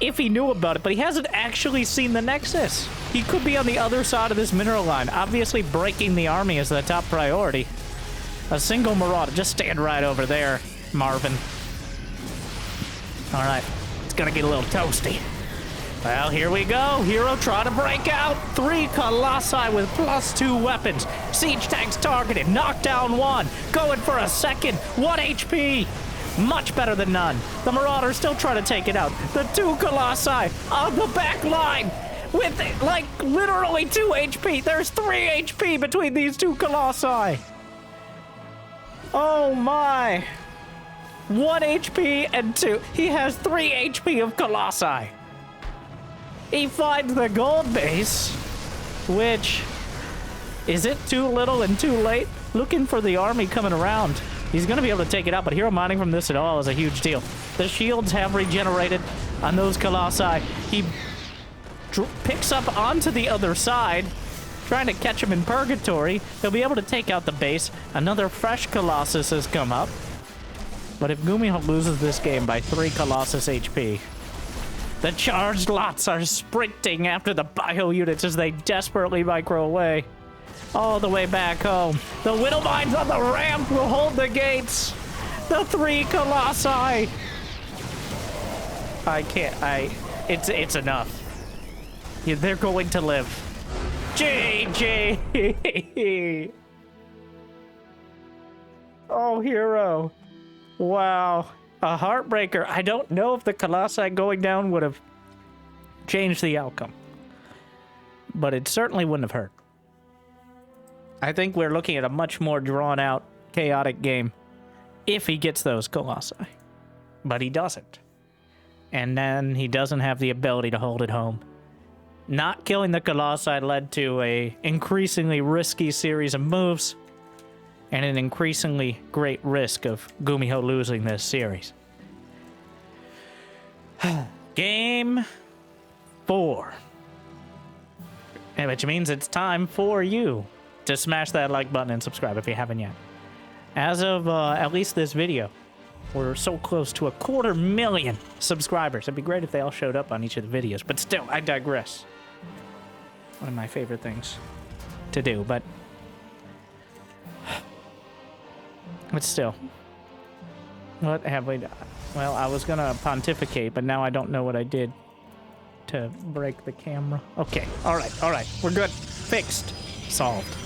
if he knew about it, but he hasn't actually seen the Nexus. He could be on the other side of this mineral line. Obviously, breaking the army is the top priority. A single Marauder. Just stand right over there, Marvin. All right. It's going to get a little toasty. Well, here we go. Hero trying to break out. 3 Colossi with +2 weapons. Siege tanks targeted. Knockdown 1. Going for a second. 1 HP. Much better than none. The Marauder's still trying to take it out. The 2 Colossi on the back line with, like, literally 2 HP. There's 3 HP between these 2 Colossi. Oh, my. 1 HP and 2. He has 3 HP of Colossi. He finds the gold base, which, is it too little and too late? Looking for the army coming around. He's going to be able to take it out, but Hero mining from this at all is a huge deal. The shields have regenerated on those Colossi. He picks up onto the other side, trying to catch him in purgatory. He'll be able to take out the base. Another fresh Colossus has come up. But if GuMiho loses this game by 3 Colossus HP, the charged lots are sprinting after the bio units as they desperately micro away. All the way back home. The Widow Mines on the ramp will hold the gates. The 3 Colossi. I can't, it's enough. Yeah, they're going to live. GG. Oh, Hero. Wow. A heartbreaker. I don't know if the Colossi going down would have changed the outcome, but it certainly wouldn't have hurt. I think we're looking at a much more drawn-out, chaotic game if he gets those Colossi, but he doesn't. And then he doesn't have the ability to hold it home. Not killing the Colossi led to a increasingly risky series of moves and an increasingly great risk of GuMiho losing this series. Game 4. And which means it's time for you to smash that like button and subscribe if you haven't yet. As of at least this video, we're so close to 250,000 subscribers. It'd be great if they all showed up on each of the videos, but still, I digress. One of my favorite things to do, but still, what have we done? Well, I was gonna pontificate, but now I don't know what I did to break the camera. Okay, all right, we're good. Fixed. Solved.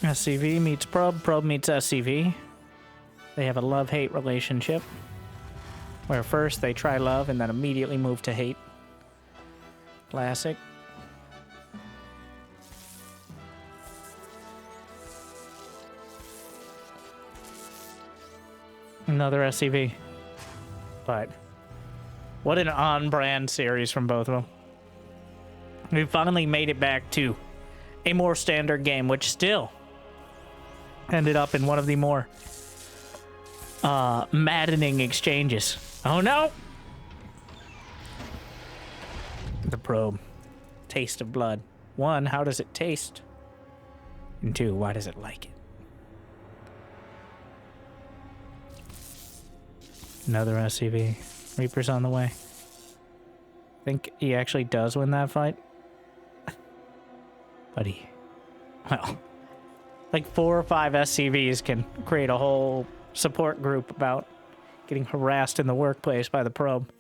SCV meets Probe, Probe meets SCV. They have a love-hate relationship, where first they try love and then immediately move to hate. Classic. Another SCV. But what an on-brand series from both of them. We finally made it back to a more standard game, which still ended up in one of the more maddening exchanges. Oh no! The Probe. Taste of blood. 1, how does it taste? And 2, why does it like it? Another SCV. Reaper's on the way. I think he actually does win that fight. But well, like 4 or 5 SCVs can create a whole support group about getting harassed in the workplace by the Probe.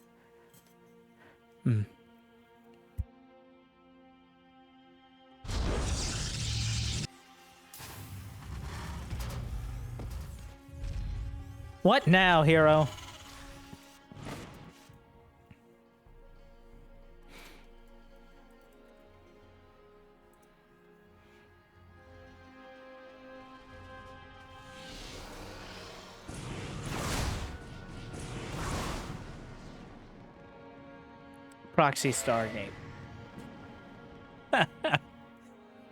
What now, Hero? Proxy Stargate.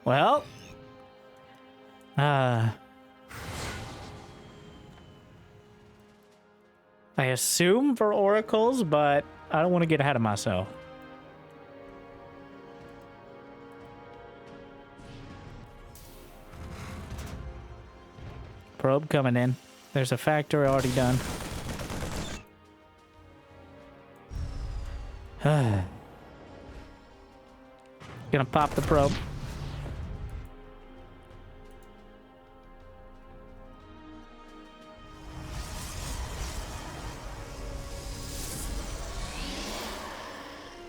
Well. I assume for oracles, but I don't want to get ahead of myself. Probe coming in. There's a factory already done. Gonna pop the probe.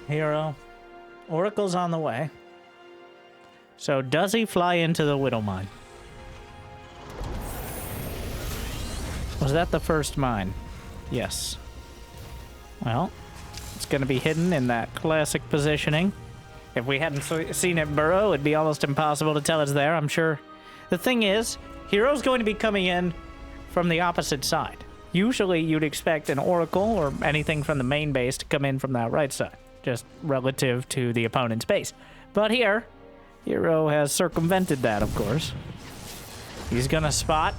Hero. Oracle's on the way. So does he fly into the Widow Mine? Was that the first mine? Yes. Well, it's going to be hidden in that classic positioning. If we hadn't seen it burrow, it'd be almost impossible to tell it's there, I'm sure. The thing is, Hero's going to be coming in from the opposite side. Usually you'd expect an Oracle or anything from the main base to come in from that right side, just relative to the opponent's base. But here, Hero has circumvented that, of course. He's going to spot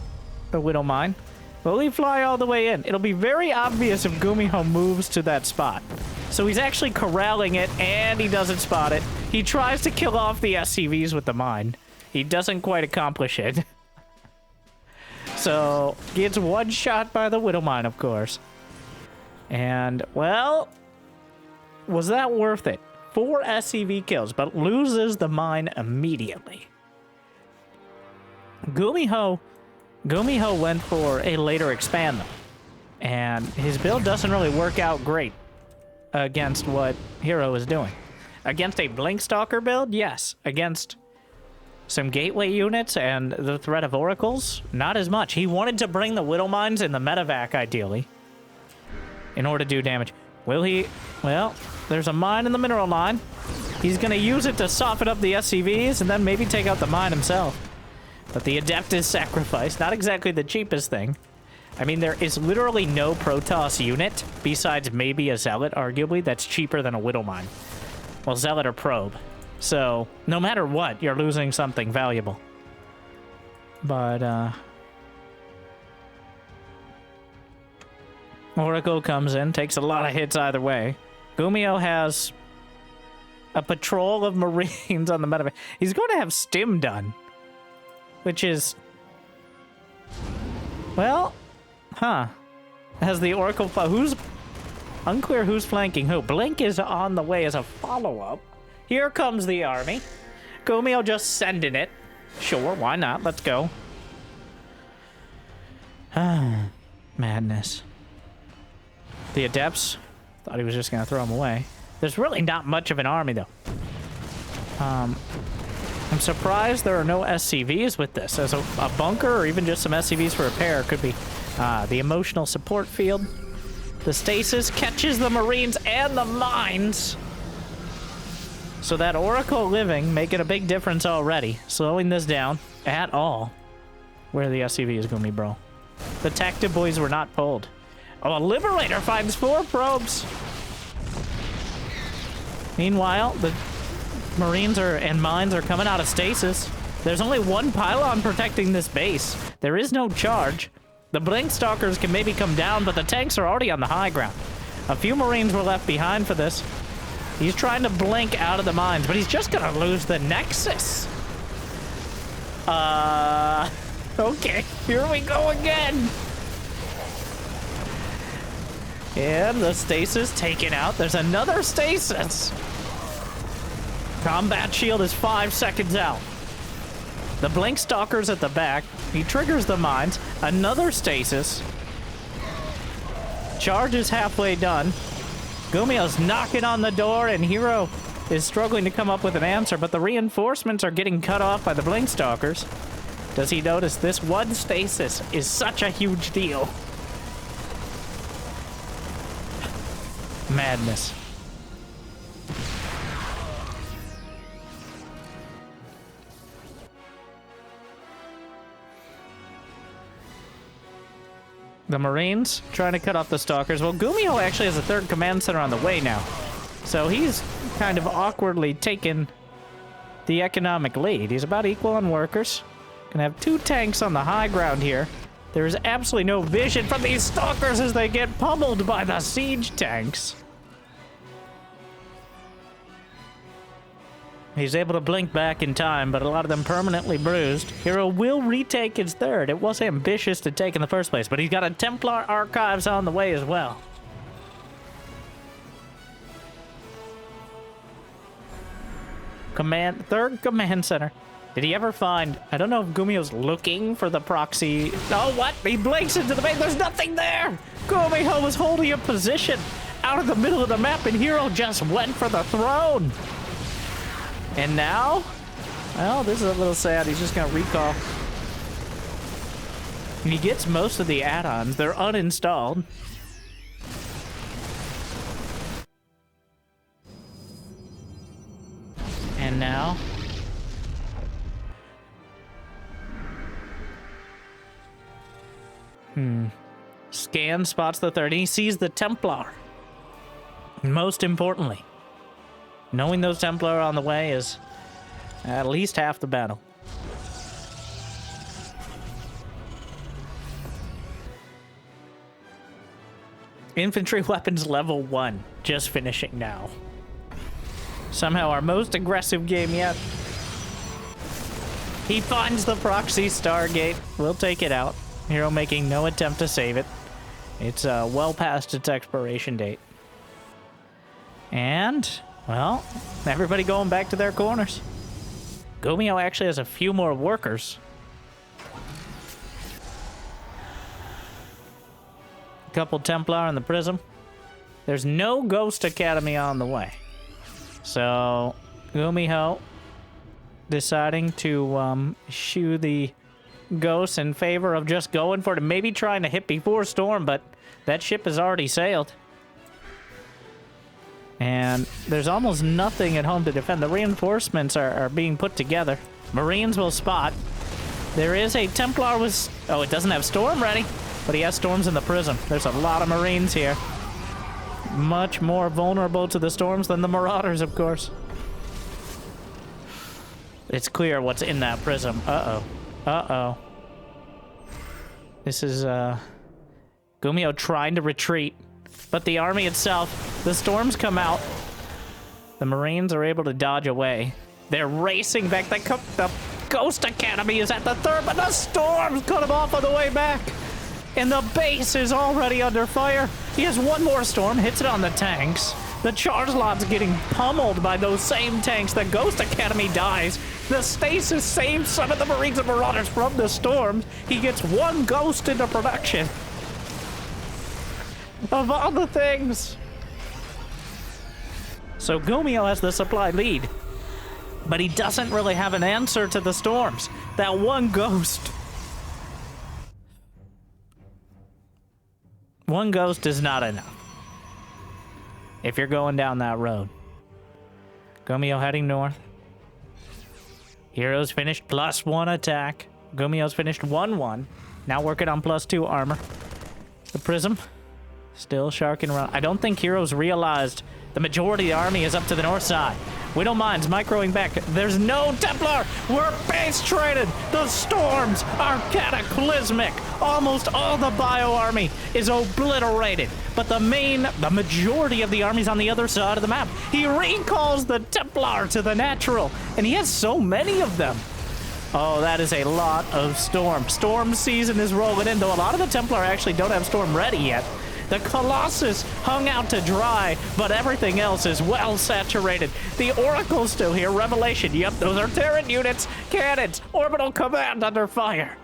the Widow Mine. Will he fly all the way in? It'll be very obvious if GuMiho moves to that spot. So he's actually corralling it, and he doesn't spot it. He tries to kill off the SCVs with the mine. He doesn't quite accomplish it. So, gets one shot by the Widow Mine, of course. And, well, was that worth it? 4 SCV kills, but loses the mine immediately. GuMiho went for a later expand, though. And his build doesn't really work out great against what Hero is doing. Against a Blink Stalker build, yes. Against some gateway units and the threat of oracles, not as much. He wanted to bring the Widow Mines in the medevac, ideally, in order to do damage. Will he? Well, there's a mine in the mineral line. He's going to use it to soften up the SCVs and then maybe take out the mine himself. But the Adept is sacrificed. Not exactly the cheapest thing. I mean, there is literally no Protoss unit, besides maybe a Zealot, arguably, that's cheaper than a Widow Mine. Well, Zealot or Probe. So, no matter what, you're losing something valuable. But, Oracle comes in, takes a lot of hits either way. GuMiho has a patrol of Marines on the medevac. He's going to have Stim done. Which is... Well... Huh. Has the Oracle... Who's... Unclear who's flanking who. Blink is on the way as a follow-up. Here comes the army. GuMiho just sending it. Sure, why not? Let's go. Madness. The Adepts... Thought he was just going to throw him away. There's really not much of an army, though. I'm surprised there are no SCVs with this. As a bunker or even just some SCVs for repair could be the emotional support field. The stasis catches the Marines and the mines. So that Oracle living making a big difference already. Slowing this down at all. Where the SCV is going to be, bro. The Tactive Boys were not pulled. Oh, a Liberator finds 4 probes. Meanwhile, the Marines and mines are coming out of stasis. There's only one pylon protecting this base. There is no charge. The Blink Stalkers can maybe come down, but the tanks are already on the high ground. A few Marines were left behind for this. He's trying to blink out of the mines, but he's just gonna lose the Nexus. Okay, here we go again. And the stasis taken out. There's another stasis. Combat shield is 5 seconds out. The Blink Stalker's at the back. He triggers the mines. Another stasis. Charge is halfway done. GuMiho's knocking on the door, and Hero is struggling to come up with an answer, but the reinforcements are getting cut off by the Blink Stalkers. Does he notice this one stasis is such a huge deal? Madness. The Marines trying to cut off the Stalkers. Well, GuMiho actually has a 3rd command center on the way now. So he's kind of awkwardly taken the economic lead. He's about equal on workers. Gonna have 2 tanks on the high ground here. There's absolutely no vision from these stalkers as they get pummeled by the siege tanks. He's able to blink back in time, but a lot of them permanently bruised. Hero will retake his 3rd. It was ambitious to take in the first place, but he's got a Templar Archives on the way as well. Third command center. Did he ever find... I don't know if GuMiho's looking for the proxy... Oh, what? He blinks into the base. There's nothing there! GuMiho was holding a position out of the middle of the map, and Hero just went for the throne. And now, well, this is a little sad. He's just gonna recall. And he gets most of the add-ons. They're uninstalled. And now, scan spots the 3rd. He sees the Templar. Most importantly, knowing those Templar are on the way is at least half the battle. Infantry weapons level 1, just finishing now. Somehow our most aggressive game yet. He finds the proxy Stargate. We'll take it out. Hero making no attempt to save it. It's well past its expiration date. And... well, everybody going back to their corners. GuMiho actually has a few more workers. A couple Templar in the Prism. There's no Ghost Academy on the way. So, GuMiho deciding to shoo the Ghosts in favor of just going for it and maybe trying to hit before Storm, but that ship has already sailed. And there's almost nothing at home to defend. The reinforcements are being put together. Marines will spot. There is a Templar with... oh, it doesn't have Storm ready, but he has Storms in the Prism. There's a lot of Marines here. Much more vulnerable to the Storms than the Marauders, of course. It's clear what's in that Prism. Uh-oh. Uh-oh. This is, GuMiho trying to retreat. But the army itself, the Storms come out. The Marines are able to dodge away. They're racing back. The Ghost Academy is at the 3rd, but the Storms cut him off on the way back. And the base is already under fire. He has one more Storm, hits it on the tanks. The Charge Lot's getting pummeled by those same tanks. The Ghost Academy dies. The Stasis saves some of the Marines and Marauders from the Storms. He gets one Ghost into production. Of all the things. So GuMiho has the supply lead. But he doesn't really have an answer to the Storms. That one Ghost. One Ghost is not enough. If you're going down that road. GuMiho heading north. Heroes finished +1 attack. GuMiho's finished 1-1. Now working on +2 armor. The Prism. Still sharking around. I don't think Heroes realized the majority of the army is up to the north side. Widowmine's microing back. There's no Templar. We're base traded. The Storms are cataclysmic. Almost all the bio army is obliterated. But the majority of the army's on the other side of the map. He recalls the Templar to the natural. And he has so many of them. Oh, that is a lot of Storm. Storm season is rolling in, though a lot of the Templar actually don't have Storm ready yet. The Colossus hung out to dry, but everything else is well saturated. The Oracle's still here. Revelation. Yep, those are Terran units. Cannons. Orbital command under fire.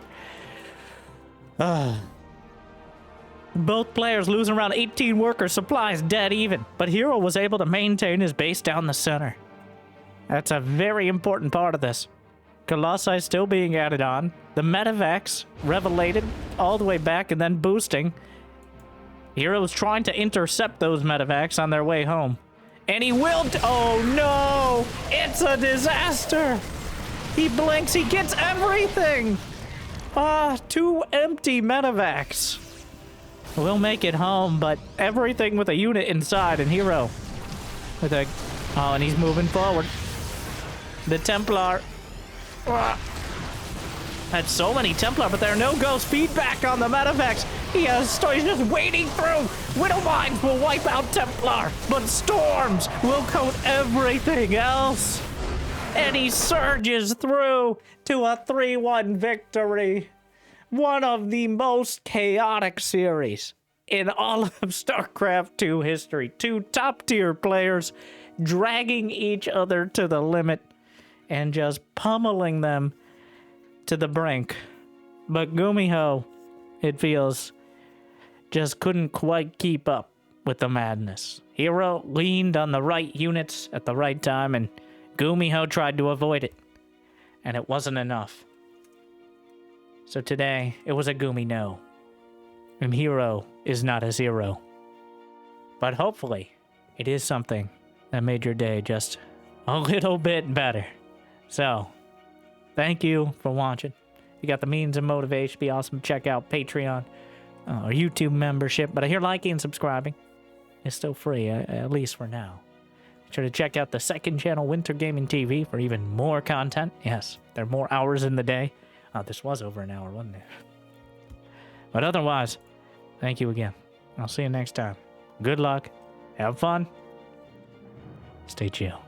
Both players losing around 18 workers. Supplies dead even. But Hero was able to maintain his base down the center. That's a very important part of this. Colossi still being added on. The Medivacs revelated all the way back and then boosting. Heroes trying to intercept those Medivacs on their way home. And he will... oh no! It's a disaster! He blinks, he gets everything! 2 empty Medivacs. We'll make it home, but everything with a unit inside, and Hero With a... Oh, and he's moving forward. The Templar. Had so many Templar, but there are no ghost feedback on the Medivacs. He's just wading through. Widow Mines will wipe out Templar, but Storms will coat everything else. And he surges through to a 3-1 victory. One of the most chaotic series in all of StarCraft 2 history. 2 top-tier players dragging each other to the limit and just pummeling them to the brink. But GuMiho, it feels, just couldn't quite keep up with the madness. Hero leaned on the right units at the right time, and GuMiho tried to avoid it. And it wasn't enough. So today, it was a Gumi no. And Hero is not a zero. But hopefully, it is something that made your day just a little bit better. So, thank you for watching. If you got the means and motivation, be awesome. Check out Patreon or YouTube membership. But I hear liking and subscribing is still free, at least for now. Be sure to check out the second channel, Winter Gaming TV, for even more content. Yes, there are more hours in the day. Oh, this was over an hour, wasn't it? But otherwise, thank you again. I'll see you next time. Good luck. Have fun. Stay chill.